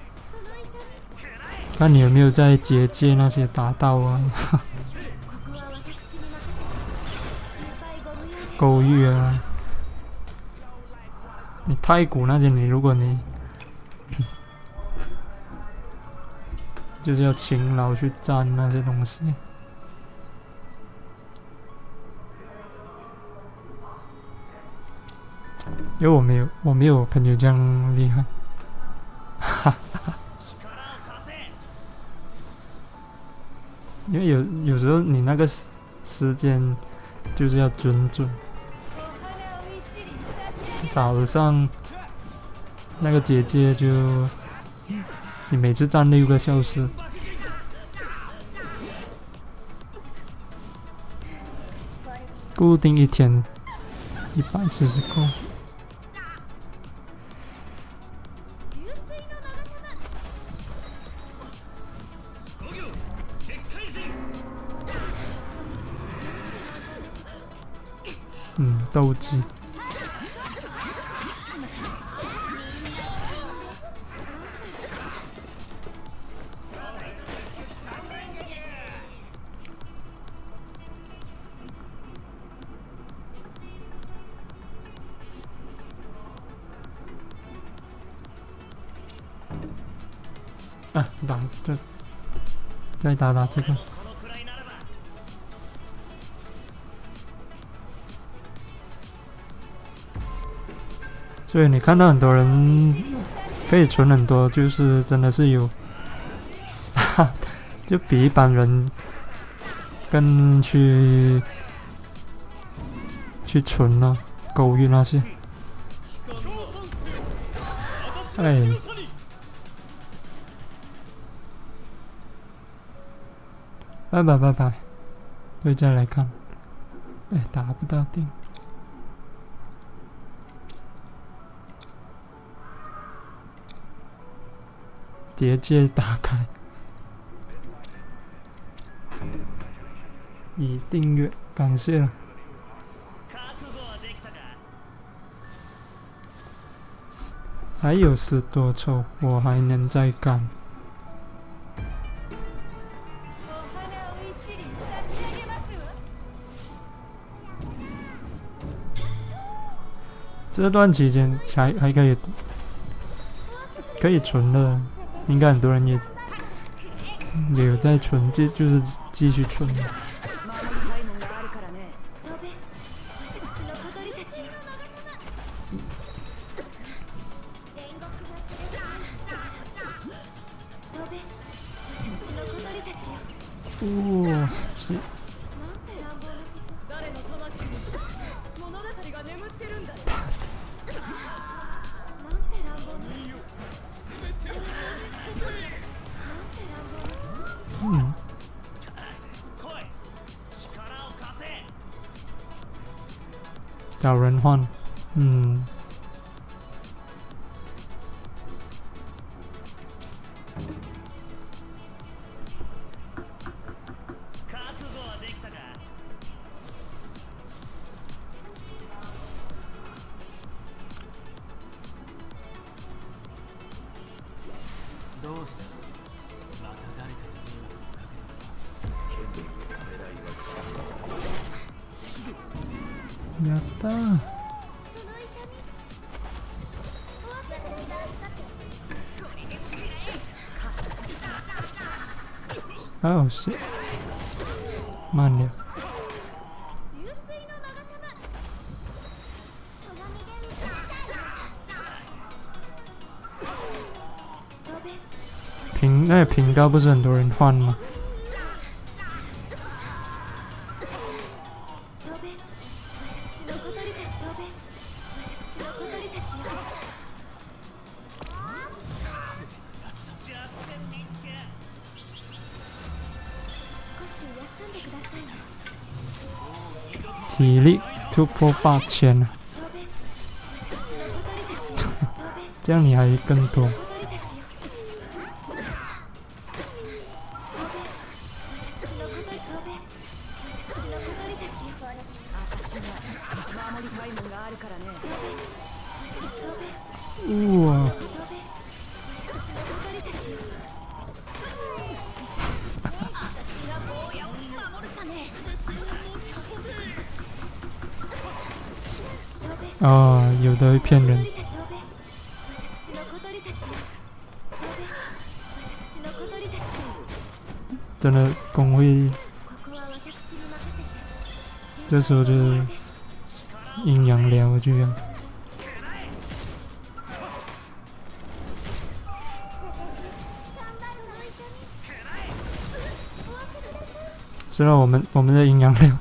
看你有没有在结界那些达到啊，勾玉啊。你太古那些如果你就是要勤劳去占那些东西，因为我没有朋友这样厉害，哈哈。因为有时候你那个时间就是要准。早上那个姐姐就，你每次站6个小时，固定一天140够。斗技。啊，再打这个。所以你看到很多人可以存很多，就是真的是有，就比一般人更去存了狗玉那些。哎。拜拜，会再来看。哎，打不到定。结界打开，已订阅，感谢了。还有10多抽，我还能再干。这段期间还可以存的，应该很多人也有在存，就是继续存。哦，是誰の魂に物語が眠ってるんだよ。なんて乱暴な。嗯，找人换，嗯。どうした？また誰かに迷惑をかけたのか。やったー。Oh shit. 慢了。频道不是很多人换吗？体力突破8000了，这样你还更多。哇！啊，有的会骗人。真的工会，这时候就是阴阳聊这样。虽然我们的阴阳聊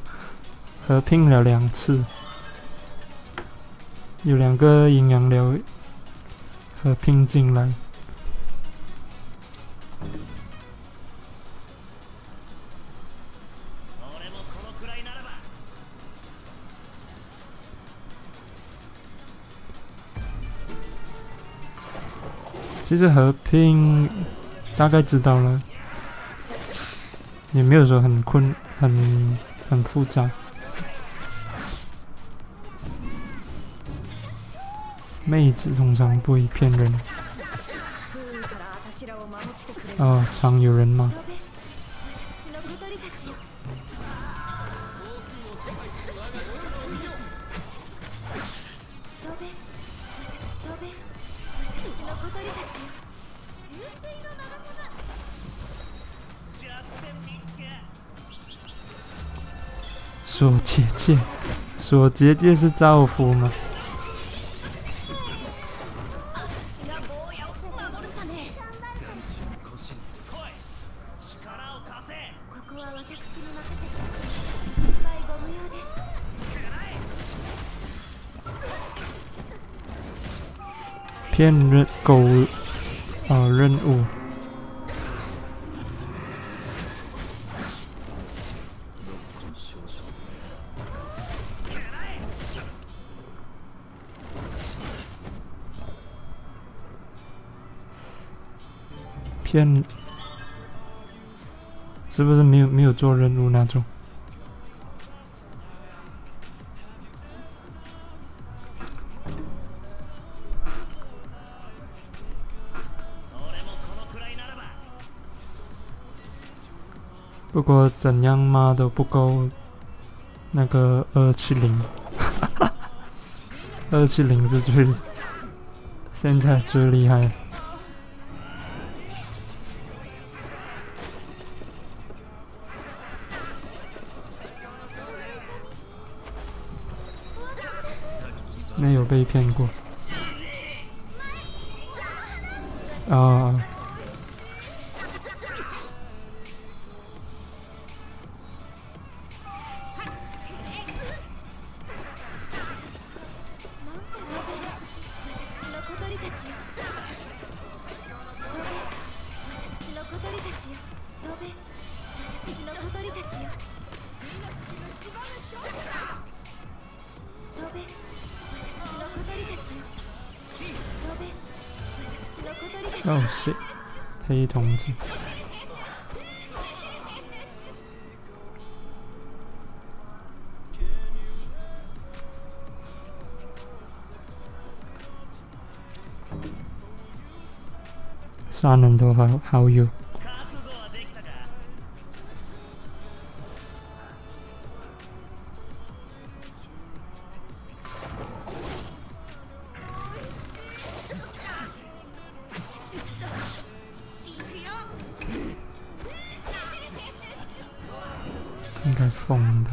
合并了2次，有2个阴阳聊合并进来。其实合并大概知道了，也没有说很很复杂。妹子通常不会骗人。哦，常有人吗？锁结界，锁结界是造福吗？骗人狗任务。骗是不是没有做任务那种？不过怎样骂都不够那个270， 270是现在最厉害。没有被骗过。よ飛べ私の小鳥たちよ飛べ私の小鳥たちよ飛べ私の小鳥たちよ哦shit，黑同志。删很多好友。应该疯的。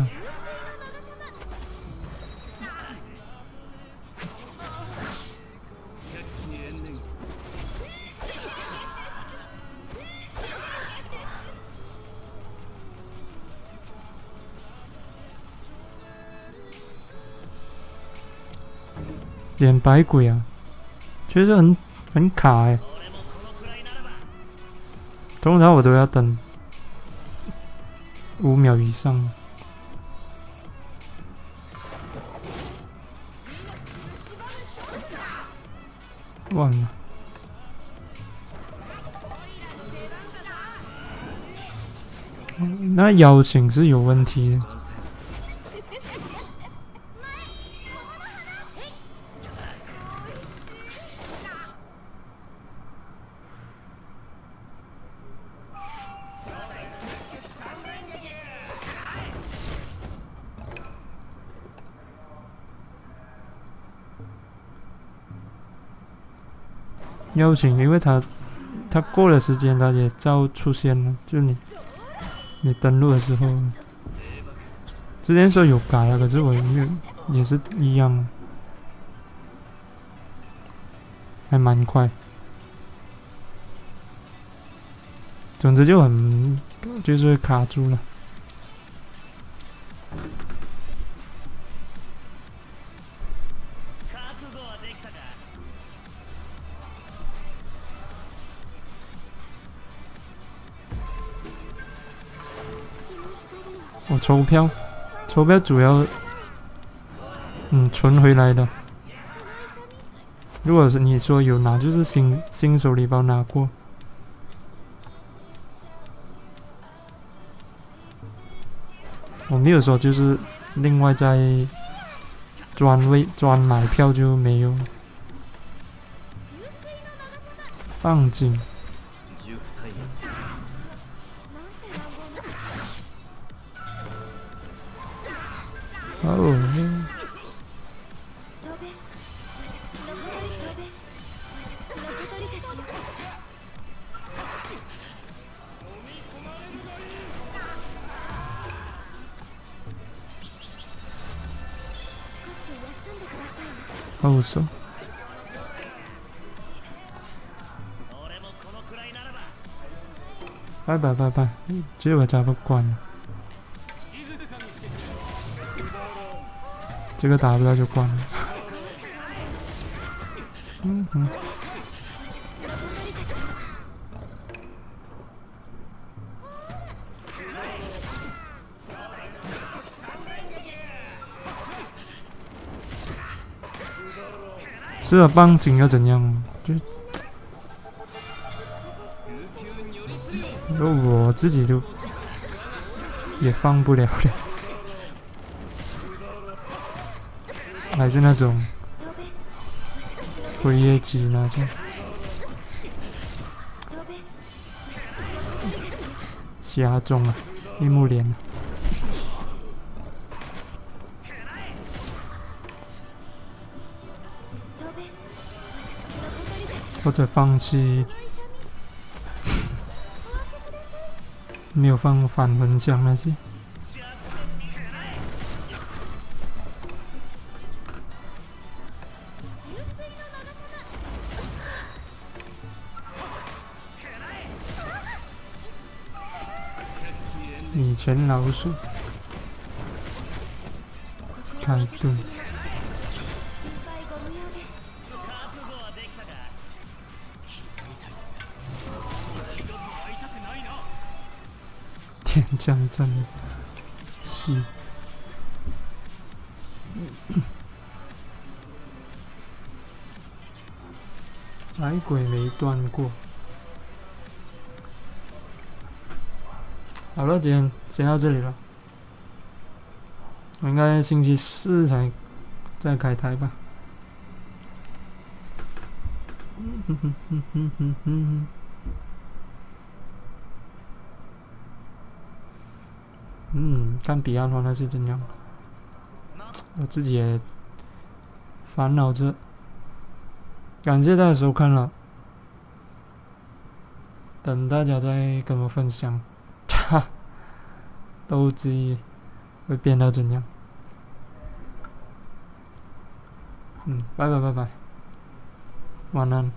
连百鬼啊，其实很卡哎、通常我都要等5秒以上。忘了。那邀请是有问题的。邀请，因为他过了时间，他也照出现了，就你登录的时候，之前说有改了，可是我没有，也是一样，还蛮快。总之就就是卡住了。我抽票主要存回来的。如果是你说有拿，就是新手礼包拿过。我没有说就是另外再专买票就没有。放井。哦。哦，手。拜拜拜拜，这我打不惯了。这个打不到就关了。是啊，棒井要怎样？就我自己就也放不了了。还是那种辉夜姬那种虾中啊，一目连啊，或者放弃，没有放返魂香那些。以前老鼠开盾，天降真是。来鬼没断过。好了，今天先到这里了。我应该星期四才再开台吧。看彼岸花那是怎样，我自己也烦恼着。感谢大家收看了，等大家再跟我分享，斗鸡会变到怎样？拜拜，晚安。